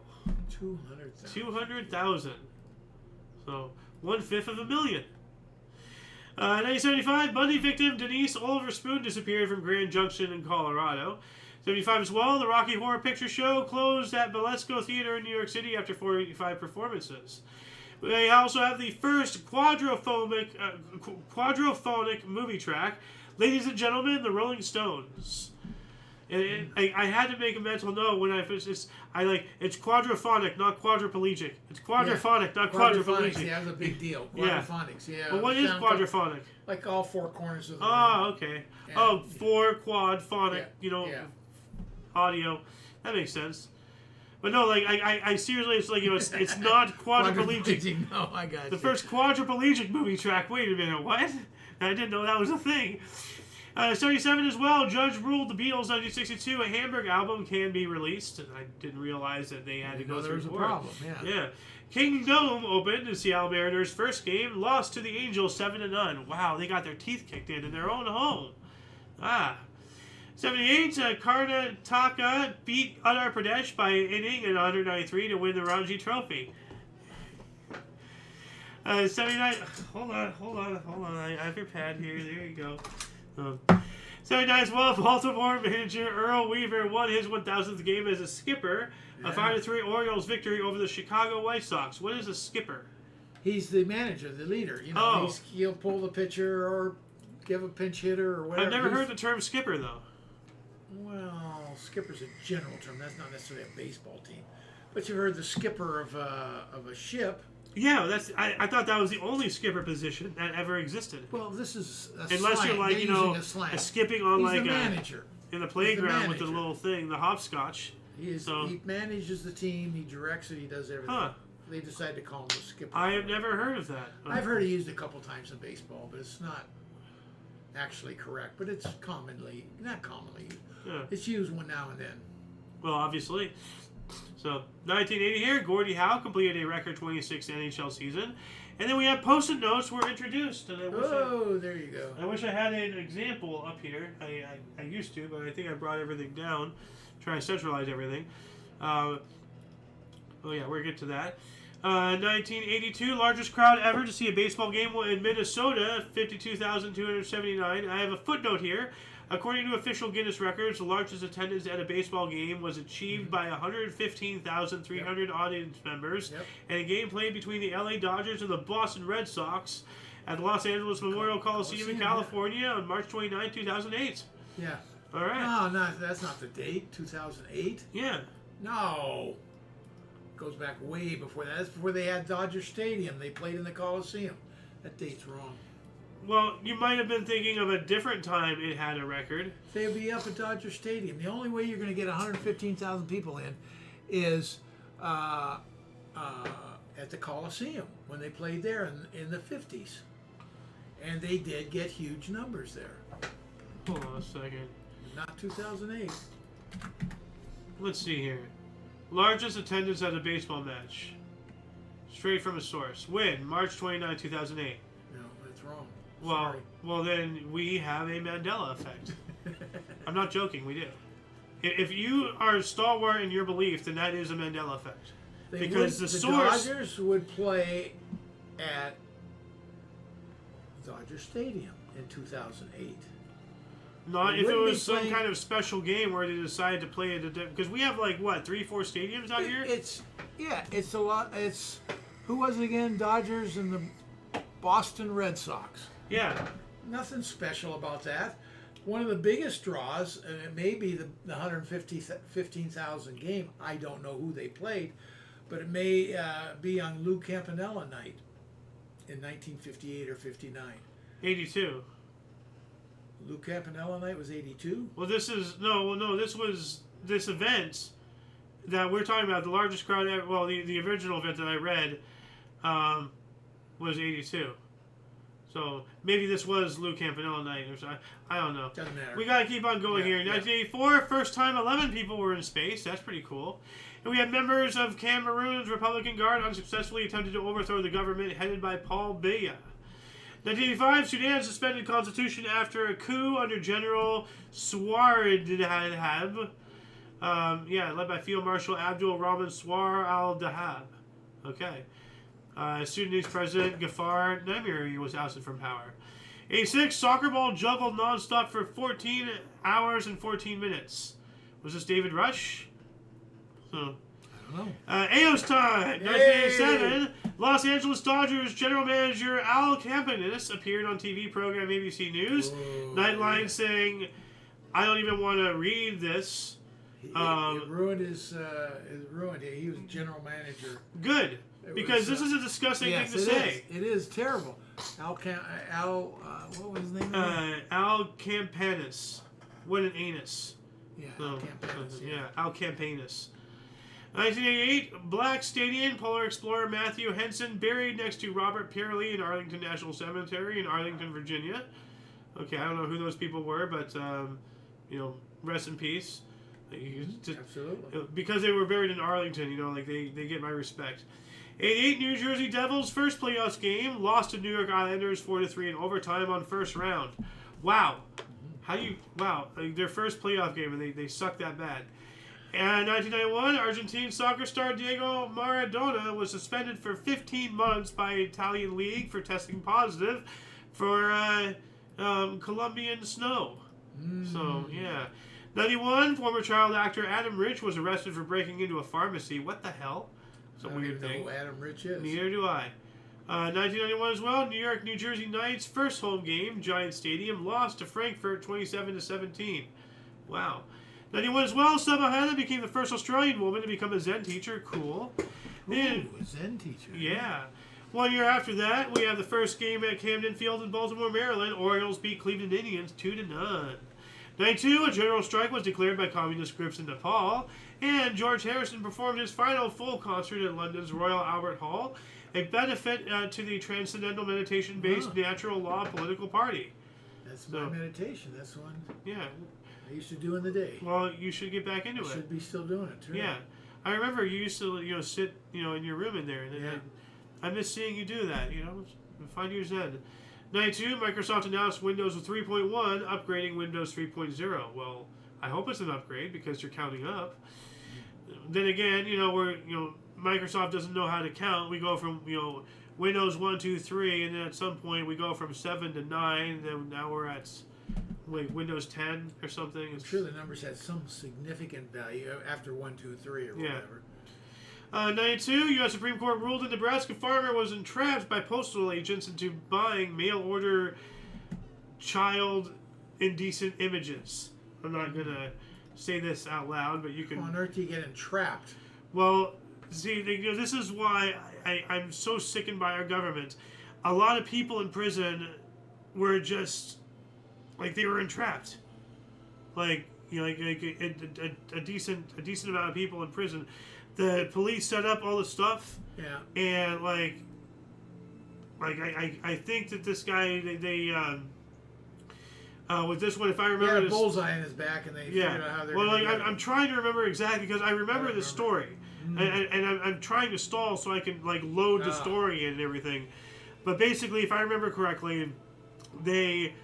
200,000. 200,000. So 1/5 of a million. 1975, Bundy victim Denise Oliver Spoon disappeared from Grand Junction in Colorado. 75 as well, the Rocky Horror Picture Show closed at Belasco Theater in New York City after 45 performances. We also have the first quadrophonic movie track, Ladies and Gentlemen, the Rolling Stones. And I had to make a mental note when I finished this. It's quadrophonic, not quadriplegic. It's quadrophonic, not quadriplegic. Yeah, that's a big deal. Quadrophonics, yeah. Well, what is quadrophonic? Like all four corners of the room. Oh, okay. And, four quad phonic, audio. That makes sense. But no, I seriously, it's not quadriplegic. No, I got you. The first quadriplegic movie track. Wait a minute, what? I didn't know that was a thing. 77 as well, Judge ruled the Beatles' 1962 a Hamburg album can be released. I didn't realize that they had to go through there was a problem, yeah. Kingdom opened, the Seattle Mariners' first game, lost to the Angels 7-0. Wow, they got their teeth kicked in their own home. 78, Karnataka beat Uttar Pradesh by an inning in 193 to win the Ranji Trophy. 79, hold on, I have your pad here, there you go. 79 as well, Baltimore manager Earl Weaver won his 1,000th game as a skipper. A 5-3 Orioles victory over the Chicago White Sox. What is a skipper? He's the manager, the leader. He'll pull the pitcher or give a pinch hitter or whatever. I've never heard the term skipper, though. Well, skipper's a general term. That's not necessarily a baseball team. But you've heard the skipper of a ship. Yeah, I thought that was the only skipper position that ever existed. Well, this is unless slang. you're like a skipping on He's the manager in the playground with the little thing, the hopscotch. He manages the team. He directs it. He does everything. Huh. They decided to call him the skipper. I have never heard of that. I've heard it used a couple times in baseball, but it's not actually correct. But it's not commonly. Yeah. It's used now and then. Well, obviously. So, 1980 here, Gordie Howe completed a record 26th NHL season. And then we have Post-it notes were introduced. And there you go. I wish I had an example up here. I used to, but I think I brought everything down. Try to centralize everything. We'll get to that. 1982, largest crowd ever to see a baseball game in Minnesota, 52,279. I have a footnote here. According to official Guinness records, the largest attendance at a baseball game was achieved by 115,300 audience members in a game played between the LA Dodgers and the Boston Red Sox at the Los Angeles Memorial Coliseum in California on March 29, 2008. Yeah. All right. No, that's not the date. 2008. Yeah. No. Goes back way before that. That's before they had Dodger Stadium. They played in the Coliseum. That date's wrong. Well, you might have been thinking of a different time it had a record. They'd be up at Dodger Stadium. The only way you're going to get 115,000 people in is at the Coliseum when they played there in the 50s. And they did get huge numbers there. Hold on a second. Not 2008. Let's see here. Largest attendance at a baseball match. Straight from a source. When? March 29, 2008. No, that's wrong. Well, then we have a Mandela effect. I'm not joking, we do. If you are stalwart in your belief, then that is a Mandela effect. The Dodgers would play at Dodger Stadium in 2008. Not if it was some kind of special game where they decided to play it, because we have 3-4 stadiums out here. It's a lot. It's who was it again? Dodgers and the Boston Red Sox. Yeah. Nothing special about that. One of the biggest draws, and it may be the 115,000 game. I don't know who they played, but it may be on Lou Campanella night in 1958 or 59. 82. Lou Campanella night was 82? Well, this was this event that we're talking about, the largest crowd ever. Well, the original event that I read was 82. So maybe this was Lou Campanella night or something. I don't know. Doesn't matter. We got to keep on going here. 1984, first time 11 people were in space. That's pretty cool. And we have members of Cameroon's Republican Guard unsuccessfully attempted to overthrow the government headed by Paul Biya. 1985, Sudan suspended constitution after a coup under General Swaridhab. Led by Field Marshal Abdul Rahman Swar al-Dahab. Okay. Sudanese President Ghaffar Namiri was ousted from power. 86, soccer ball juggled nonstop for 14 hours and 14 minutes. Was this David Rush? Huh. I don't know. Ao's time, 1987. Los Angeles Dodgers general manager Al Campanis appeared on TV program ABC News. Nightline saying, "I don't even want to read this." It ruined his. It ruined it. He was general manager. Good, because this is a disgusting thing to say. It is terrible. What was his name? Al Campanis. What an anus. Yeah, Al Campanis. Yeah, Al Campanis. 1988, Black Stadium Polar Explorer Matthew Henson buried next to Robert Pearley in Arlington National Cemetery in Arlington, Virginia. Okay, I don't know who those people were, but rest in peace. Absolutely. Because they were buried in Arlington, they get my respect. 88, New Jersey Devils first playoffs game lost to New York Islanders 4-3 in overtime on first round. Wow. Their first playoff game and they suck that bad. And 1991, Argentine soccer star Diego Maradona was suspended for 15 months by Italian league for testing positive for Colombian snow. So, yeah. 91, former child actor Adam Rich was arrested for breaking into a pharmacy. What the hell? It's a weird thing. I don't know who Adam Rich is. Neither do I. 1991 as well, New York, New Jersey Knights first home game, Giant Stadium, lost to Frankfurt 27-17. Wow. 91 as well, Selma Hanna became the first Australian woman to become a Zen teacher. Cool. A Zen teacher. Yeah. 1 year after that, we have the first game at Camden Field in Baltimore, Maryland. Orioles beat Cleveland Indians 2-0. 92, a general strike was declared by communist groups in Nepal, and George Harrison performed his final full concert at London's Royal Albert Hall, a benefit to the Transcendental Meditation-based Natural Law Political Party. That's my meditation. That's one. Yeah. I used to do in the day. Well, you should get back into it. Should be still doing it too. Yeah, I remember you used to sit in your room in there, and I miss seeing you do that. Find your Zen. 92, Microsoft announced Windows 3.1 upgrading Windows 3.0. Well, I hope it's an upgrade because you're counting up. Then again, Microsoft doesn't know how to count. We go from Windows 1, 2, 3, and then at some point we go from 7 to 9. Then now we're at Windows 10 or something. I'm sure the numbers had some significant value after 1, 2, 3 or whatever. 92, U.S. Supreme Court ruled a Nebraska farmer was entrapped by postal agents into buying mail-order child indecent images. I'm not going to say this out loud, but you can... How on earth do you get entrapped? Well, see, this is why I'm so sickened by our government. A lot of people in prison were just... they were entrapped. A decent amount of people in prison. The police set up all the stuff. Yeah. And I think that this guy they with this one, if I remember, he had a bullseye in his back, and they figured out how they're. Well, I'm trying to remember exactly because I remember the story, and I'm trying to stall so I can load the story in and everything. But basically, if I remember correctly, they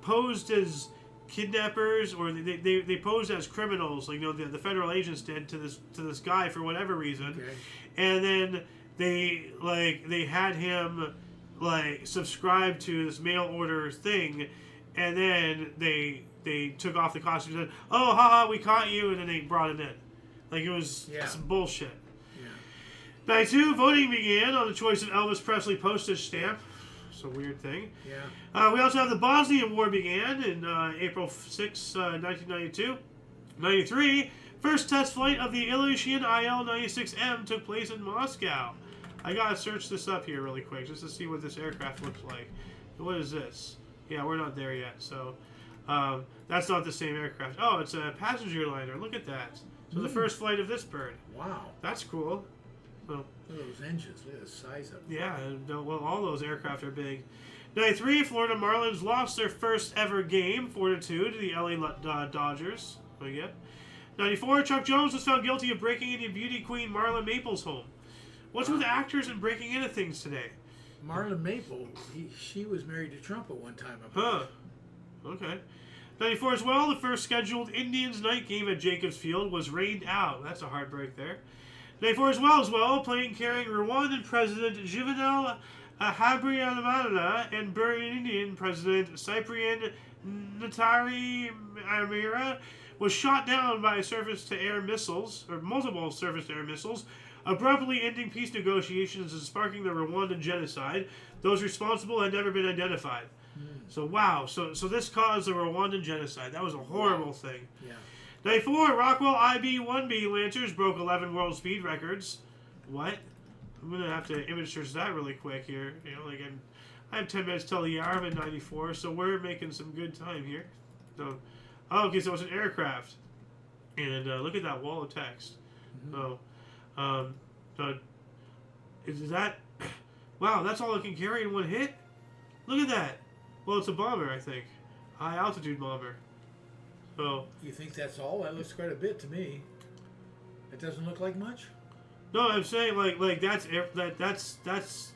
posed as kidnappers, or they posed as criminals, the federal agents did to this guy for whatever reason, and then they had him subscribe to this mail order thing, and then they took off the costume and said, "Oh, haha, we caught you," and then they brought him in. It was some bullshit. 92, voting began on the choice of Elvis Presley postage stamp. It's a weird thing. Yeah. We also have the Bosnian War began in April 6, 1992. 93, first test flight of the Ilyushin IL-96M took place in Moscow. I gotta search this up here really quick just to see what this aircraft looks like. What is this? Yeah, we're not there yet, so that's not the same aircraft. Oh, it's a passenger liner. Look at that. So the first flight of this bird. Wow. That's cool. So, look at those engines. Look at the size of them. Yeah, well, all those aircraft are big. 93, Florida Marlins lost their first ever game, 4-2, to the LA Dodgers. 94, Chuck Jones was found guilty of breaking into beauty queen Marla Maples' home. What's with actors and breaking into things today? Marlon Maple, she was married to Trump at one time. Huh. Okay. 94 as well, the first scheduled Indians night game at Jacobs Field was rained out. That's a heartbreak there. 94 as well, plane carrying Rwandan President Juvenal Habyarimana and Burundian Indian President Cyprian Natari Amira was shot down by surface-to-air missiles, or multiple surface-to-air missiles, abruptly ending peace negotiations and sparking the Rwandan genocide. Those responsible had never been identified. So wow, so this caused the Rwandan genocide. That was a horrible thing. Yeah. 94, Rockwell IB-1B Lancers broke 11 world speed records. What? I'm gonna have to image search that really quick here. You know, like I have 10 minutes till the hour. I'm at 94, so we're making some good time here. So, okay, so it's an aircraft, and look at that wall of text. Is that? Wow, that's all it can carry in one hit. Look at that. Well, it's a bomber, I think. High altitude bomber. So. You think that's all? That looks quite a bit to me. It doesn't look like much. No, I'm saying like that's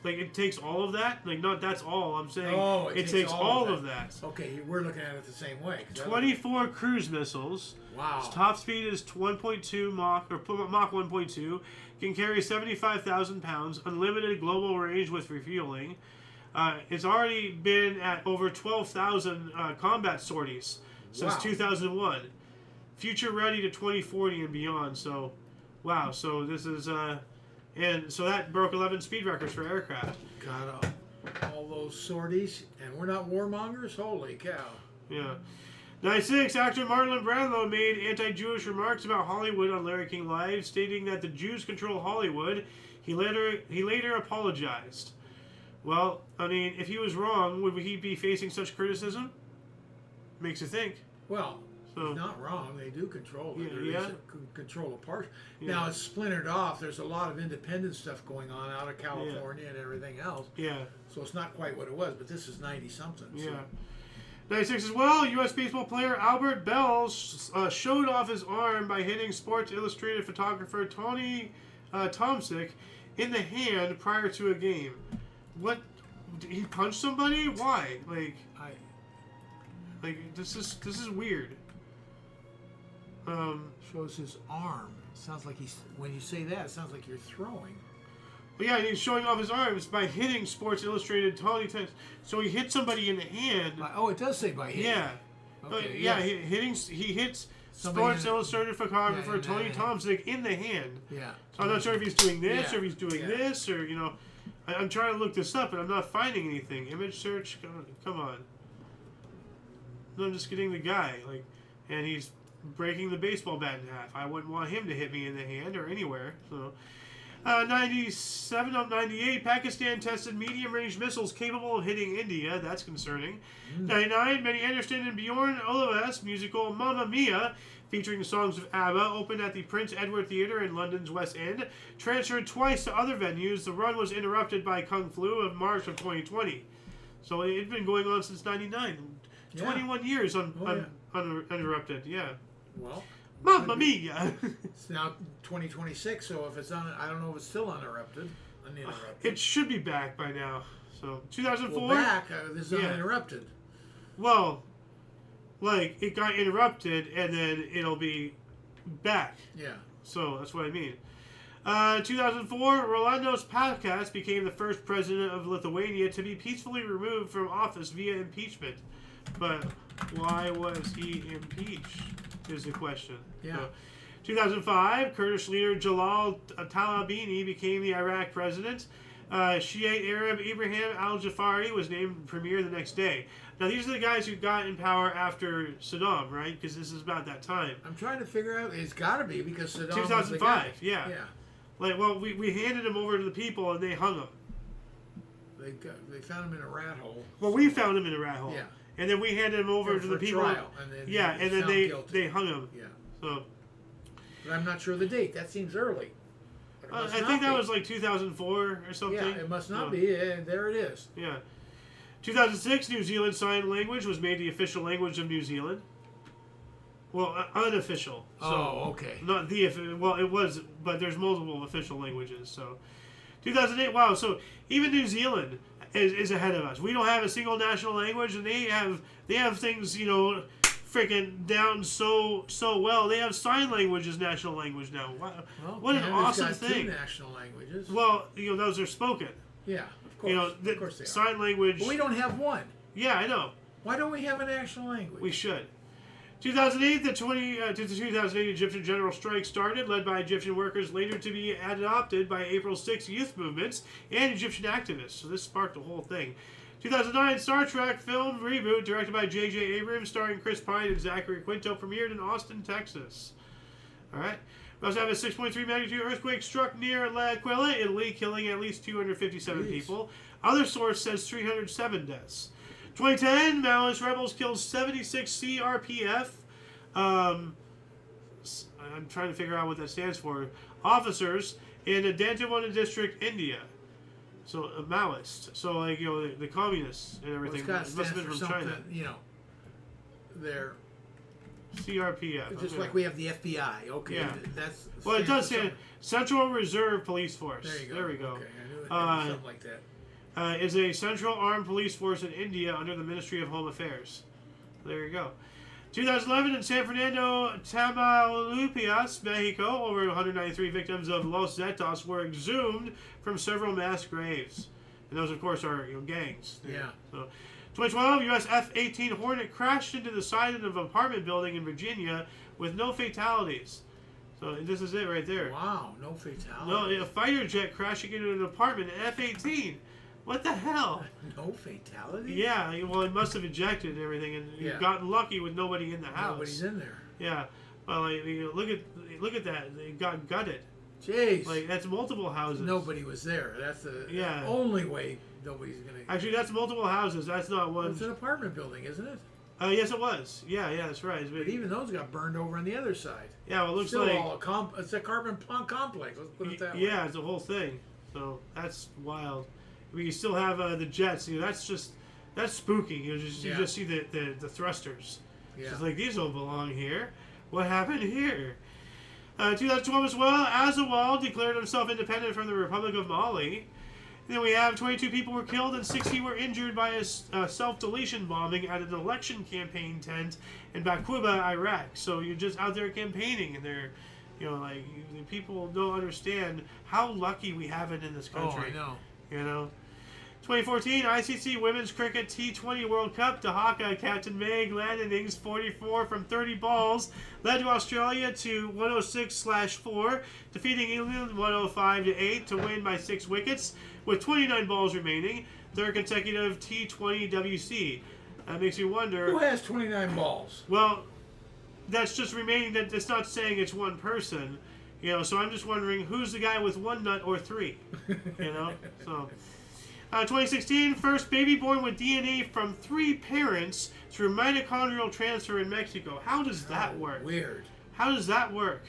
like it takes all of that. Like not that's all. I'm saying it takes all of that. Okay, we're looking at it the same way. 24 cruise missiles. Wow. Its top speed is 1.2 Mach or Mach 1.2. Can carry 75,000 pounds. Unlimited global range with refueling. It's already been at over 12,000 combat sorties since 2001. Future ready to 2040 and beyond. So, wow. So this is and so that broke 11 speed records for aircraft. God, all those sorties, and we're not warmongers. Holy cow! Yeah. 96, actor Marlon Brando made anti-Jewish remarks about Hollywood on Larry King Live, stating that the Jews control Hollywood. He later apologized. Well, I mean, if he was wrong, would he be facing such criticism? Makes you think. Well, so, he's not wrong. They do control it. Yeah. Control a part. Yeah. Now it's splintered off. There's a lot of independent stuff going on out of California and everything else. Yeah. So it's not quite what it was, but this is 90-something. Yeah. So. 96 as well, U.S. baseball player Albert Bell showed off his arm by hitting Sports Illustrated photographer Tony Tomsic in the hand prior to a game. What? Did he punch somebody? Why? Like this is weird. Shows his arm. Sounds like he's. When you say that, it sounds like you're throwing. But yeah, he's showing off his arms by hitting Sports Illustrated Tony. So he hit somebody in the hand. It does say by hitting. Yeah. Okay, He hits Sports Illustrated photographer Tony Tomsic in the hand. Yeah. So I'm not sure if he's doing this or if he's doing this or I'm trying to look this up and I'm not finding anything. Image search, come on. No, I'm just getting the guy and he's breaking the baseball bat in half. I wouldn't want him to hit me in the hand or anywhere. So. 97 of 98, Pakistan tested medium-range missiles capable of hitting India. That's concerning. 99, Benny Anderson and Bjorn Ulvaeus musical Mamma Mia, featuring the songs of ABBA, opened at the Prince Edward Theatre in London's West End. Transferred twice to other venues, the run was interrupted by Kung Flu of March of 2020. So it's been going on since 99. 21 years uninterrupted, yeah. Well... Mamma Mia! It's now 2026, so if it's on, I don't know if it's still uninterrupted. It should be back by now. So 2004. Well, back. This is uninterrupted. Well, it got interrupted, and then it'll be back. Yeah. So that's what I mean. 2004, Rolandos Paksas became the first president of Lithuania to be peacefully removed from office via impeachment. But why was he impeached? Is the question. Yeah. 2005, Kurdish leader Jalal Talabani became the Iraq president. Shiite Arab Ibrahim al-Jafari was named premier the next day. Now, these are the guys who got in power after Saddam, right? Because this is about that time. I'm trying to figure out. It's got to be because Saddam 2005, was the guy. yeah. We handed him over to the people and they hung him. They found him in a rat hole. Well, we found him in a rat hole. Yeah. And then we handed him over to the people. Trial, and then they hung him. Yeah. So. But I'm not sure the date. That seems early. I think that was like 2004 or something. Yeah, it must not be. There it is. Yeah. 2006, New Zealand Sign Language was made the official language of New Zealand. Well, unofficial. So okay. Not the well, it was, but there's multiple official languages. So, 2008. Wow. So even New Zealand is ahead of us. We don't have a single national language, and they have things, freaking down so well. They have sign language as national language now. What an Canada's awesome got thing! 2 national languages. Well, those are spoken. Yeah, of course. Of course they are. Sign language. But we don't have one. Yeah, I know. Why don't we have a national language? We should. 2008, the 2008 Egyptian general strike started, led by Egyptian workers, later to be adopted by April 6 youth movements and Egyptian activists. So this sparked the whole thing. 2009, Star Trek film reboot, directed by J.J. Abrams, starring Chris Pine and Zachary Quinto, premiered in Austin, Texas. All right. We also have a 6.3 magnitude earthquake struck near L'Aquila, Italy, killing at least 257 people. Other source says 307 deaths. 2010, Maoist rebels killed 76 CRPF. I'm trying to figure out what that stands for. Officers in Dantewada district, India. So a Maoist. So like the communists and everything. Well, it's it must have been from China. They're CRPF. just okay. like we have the FBI. Okay, Yeah. that's Well, it does say Central Reserve Police Force. There you go. There we go. Okay, I knew it had something like that. Is a central armed police force in India under the Ministry of Home Affairs. There you go. 2011 in San Fernando, Tamaulipas, Mexico, over 193 victims of Los Zetas were exhumed from several mass graves. And those, of course, are gangs. Yeah. So, 2012, U.S. F-18 Hornet crashed into the side of an apartment building in Virginia with no fatalities. So this is it right there. Wow, no fatality. No, a fighter jet crashing into an apartment, an F-18. What the hell? No fatality? Yeah, well, it must have ejected and everything, and you've gotten lucky with nobody in the house. Nobody's in there. Yeah, well, look at that. They got gutted. Jeez. Like that's multiple houses. Nobody was there. That's the Yeah. only way nobody's gonna. Actually, that's multiple houses. That's not one. It's an apartment building, isn't it? Yes, it was. Yeah, that's right. But even those got burned over on the other side. Yeah, well, it looks Still like all it's a carbon complex. Let's put it that way. Yeah, it's a whole thing. So that's wild. We still have the jets. That's spooky. You just see the thrusters. Yeah. It's like these don't belong here. What happened here? 2012 as well. Azawad declared himself independent from the Republic of Mali. Then we have 22 people were killed and 60 were injured by a self-deletion bombing at an election campaign tent in Baquba, Iraq. So you're just out there campaigning, and they're, people don't understand how lucky we have it in this country. Oh, I know. 2014 ICC Women's Cricket T20 World Cup. Dhaka captain Meg landed innings 44 from 30 balls, led to Australia to 106/4, defeating England 105-8 to win by 6 wickets, with 29 balls remaining. Third consecutive T20 WC. That makes you wonder. Who has 29 balls? Well, that's just remaining. That's not saying it's one person. So I'm just wondering who's the guy with 1 nut or 3. So. 2016, first baby born with DNA from 3 parents through mitochondrial transfer in Mexico. How does that work? Weird. How does that work?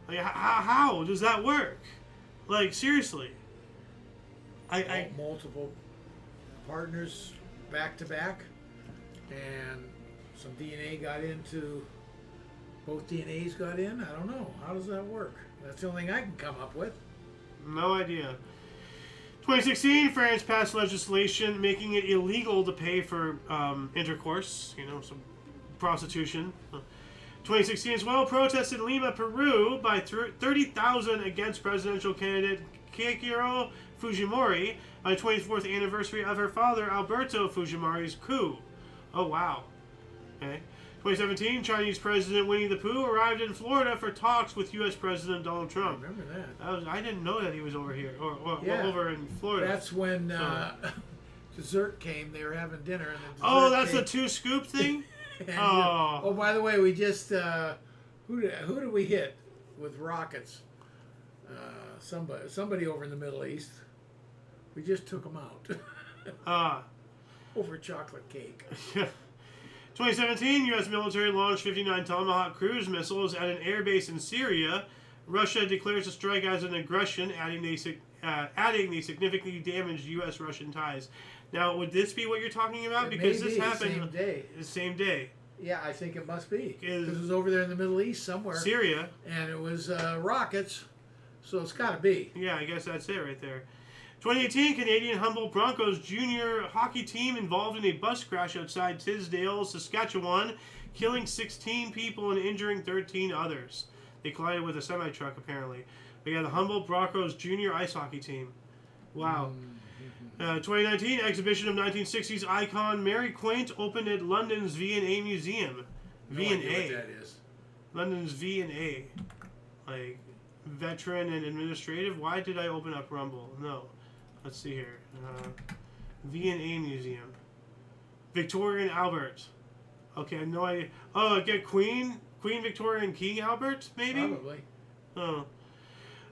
Like, how does that work? Like, seriously. Multiple partners back to back, and some DNA got into. Both DNAs got in. I don't know. How does that work? That's the only thing I can come up with. No idea. 2016, France passed legislation making it illegal to pay for intercourse, some prostitution. 2016 as well, protests in Lima, Peru by 30,000 against presidential candidate Keiko Fujimori on the 24th anniversary of her father, Alberto Fujimori's coup. Oh, wow. Okay. 2017, Chinese President Winnie the Pooh arrived in Florida for talks with U.S. President Donald Trump. I remember that. I didn't know that he was over here, or over in Florida. That's when dessert came. They were having dinner. And that's the 2 scoop thing? Oh, by the way, we just... who did we hit with rockets? Somebody over in the Middle East. We just took them out. Over chocolate cake. 2017, U.S. military launched 59 Tomahawk cruise missiles at an airbase in Syria. Russia declares the strike as an aggression, adding they significantly damaged U.S.-Russian ties. Now, would this be what you're talking about? Because this happened the same day. Yeah, I think it must be. Because it was over there in the Middle East somewhere. Syria. And it was rockets, so it's got to be. Yeah, I guess that's it right there. 2018, Canadian Humboldt Broncos junior hockey team involved in a bus crash outside Tisdale, Saskatchewan, killing 16 people and injuring 13 others. They collided with a semi-truck, apparently. But yeah, the Humboldt Broncos junior ice hockey team. Wow. 2019, exhibition of 1960s icon Mary Quaint opened at London's V&A Museum. V&A. What that is. London's V&A. Like, veteran and administrative. Why did I open up Rumble? No. Let's see here. V&A Museum. Victoria and Albert. Okay, no idea. Oh, I get Queen Victoria and King Albert, maybe? Probably. Oh.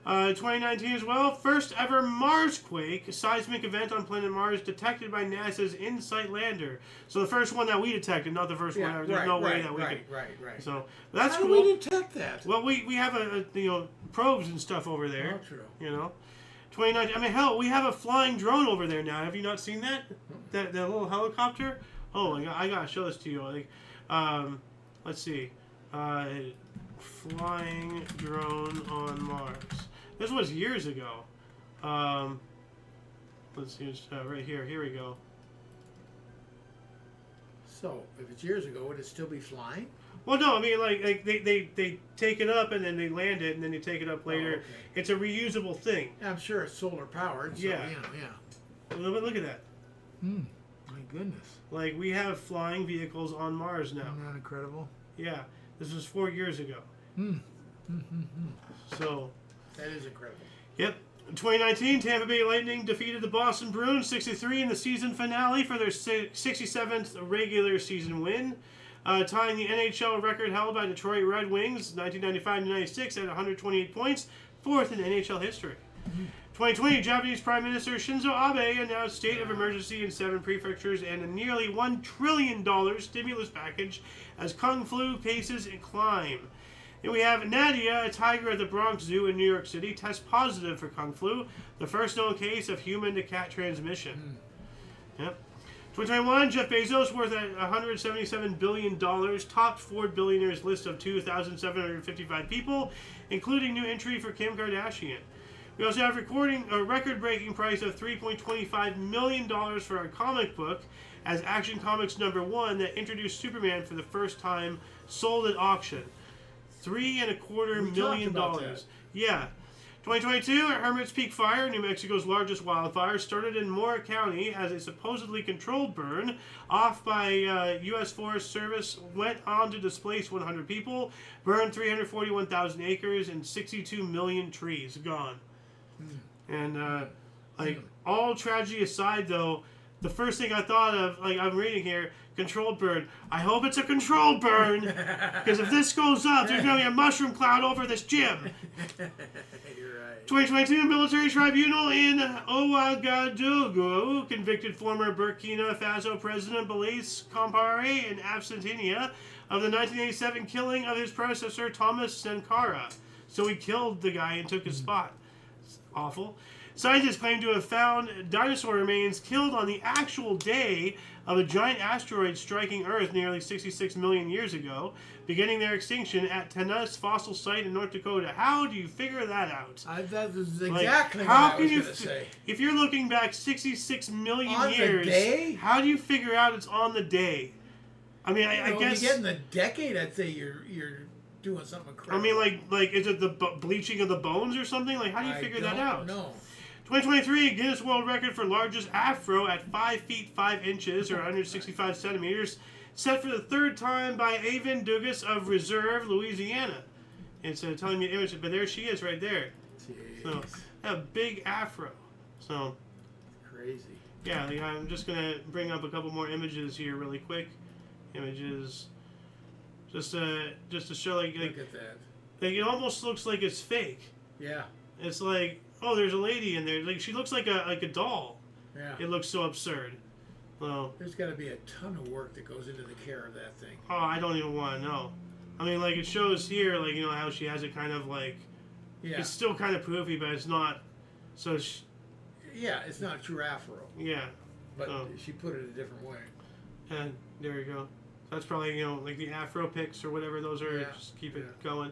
2019 as well. First ever Mars quake, seismic event on planet Mars detected by NASA's InSight lander. So the first one that we detected, not the first one ever. There's no way that we could. Right. So that's How cool. do we detect that? Well, we have probes and stuff over there. Oh, true. 2019. I mean, hell, we have a flying drone over there now. Have you not seen that? That little helicopter? Oh my God, I gotta show this to you. Like, let's see, flying drone on Mars. This was years ago. Let's see, it's right here. Here we go. So, if it's years ago, would it still be flying? Well, no, I mean, like they take it up and then they land it and then they take it up later. Oh, okay. It's a reusable thing. I'm sure it's solar powered. So, Yeah. Look at that. My goodness. Like, we have flying vehicles on Mars now. Isn't that incredible? Yeah, this was 4 years ago. So. That is incredible. Yep. In 2019, Tampa Bay Lightning defeated the Boston Bruins 6-3 in the season finale for their 67th regular season win, tying the NHL record held by Detroit Red Wings 1995-96 at 128 points, fourth in NHL history. 2020, Japanese Prime Minister Shinzo Abe announced state of emergency in 7 prefectures and a nearly $1 trillion stimulus package as Kung flu cases climb. And we have Nadia, a tiger at the Bronx Zoo in New York City, tests positive for Kung flu, the first known case of human-to-cat transmission. Yep. 2021, Jeff Bezos, worth at $177 billion, topped Forbes billionaires list of 2,755 people, including new entry for Kim Kardashian. We also have a record-breaking price of $3.25 million for our comic book, as Action Comics #1 that introduced Superman for the first time sold at auction. $3.25 million. Yeah. 2022, Hermit's Peak Fire, New Mexico's largest wildfire, started in Moore County as a supposedly controlled burn off by U.S. Forest Service, went on to displace 100 people, burned 341,000 acres, and 62 million trees gone. And, all tragedy aside, though, the first thing I thought of, like I'm reading here, controlled burn. I hope it's a controlled burn, because if this goes up, there's going to be a mushroom cloud over this gym. You're right. 2022 military tribunal in Ouagadougou convicted former Burkina Faso President Blaise Compaoré in absentia of the 1987 killing of his predecessor Thomas Sankara. So he killed the guy and took his spot. It's awful. Scientists claim to have found dinosaur remains killed on the actual day of a giant asteroid striking Earth nearly 66 million years ago, beginning their extinction at Tanis fossil site in North Dakota. How do you figure that out? That is exactly what I was going to say. If you're looking back 66 million on years, the day? How do you figure out it's on the day? I mean, I guess... If you get in the decade, I'd say you're doing something crazy. I mean, like is it the bleaching of the bones or something? Like, how do you figure that out? No. 2023 Guinness World Record for largest afro at 5 feet 5 inches or 165 centimeters, set for the third time by Avon Dugas of Reserve, Louisiana. It's telling me the image, but there she is right there. Jeez. So, a big afro. So, crazy. Yeah, I'm just gonna bring up a couple more images here really quick. Images, just to show Look at that. Like it almost looks like it's fake. Yeah. It's like, oh, there's a lady in there. Like she looks like a doll. Yeah. It looks so absurd. Well, there's got to be a ton of work that goes into the care of that thing. Oh, I don't even want to know. I mean, like it shows here, like how she has it kind of like. Yeah. It's still kind of poofy, but it's not. So. Yeah, it's not a true afro. Yeah. But she put it a different way. And there you go. That's probably like the afro pics or whatever those are. Yeah. Just keep it going.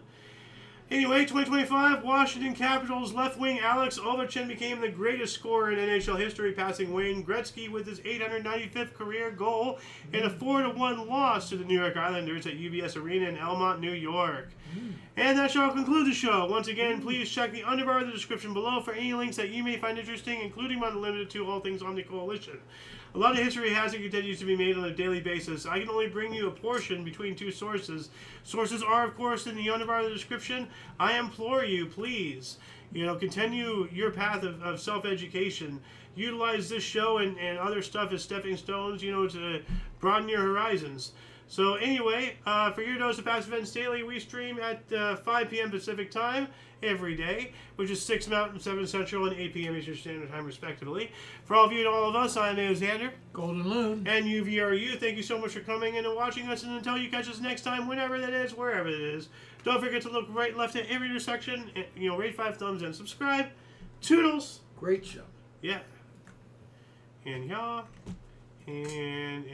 Anyway, 2025, Washington Capitals left wing Alex Ovechkin became the greatest scorer in NHL history, passing Wayne Gretzky with his 895th career goal in a 4-1 loss to the New York Islanders at UBS Arena in Elmont, New York. And that shall conclude the show. Once again, please check the underbar of the description below for any links that you may find interesting, including but not limited to all things Omni Coalition. A lot of history has and continues to be made on a daily basis. I can only bring you a portion between two sources. Sources are, of course, in the underbar of the description. I implore you, please, continue your path of self-education. Utilize this show and other stuff as stepping stones, to broaden your horizons. So anyway, for your dose of Passive Events Daily, we stream at 5 p.m. Pacific Time every day, which is 6 Mountain, 7 Central, and 8 p.m. Eastern Standard Time, respectively. For all of you and all of us, I'm Alexander. Golden Loon. And UVRU, thank you so much for coming in and watching us, and until you catch us next time, whenever that is, wherever it is, don't forget to look right and left at every intersection, rate 5 thumbs and subscribe. Toodles! Great show. Yeah. And yeah. And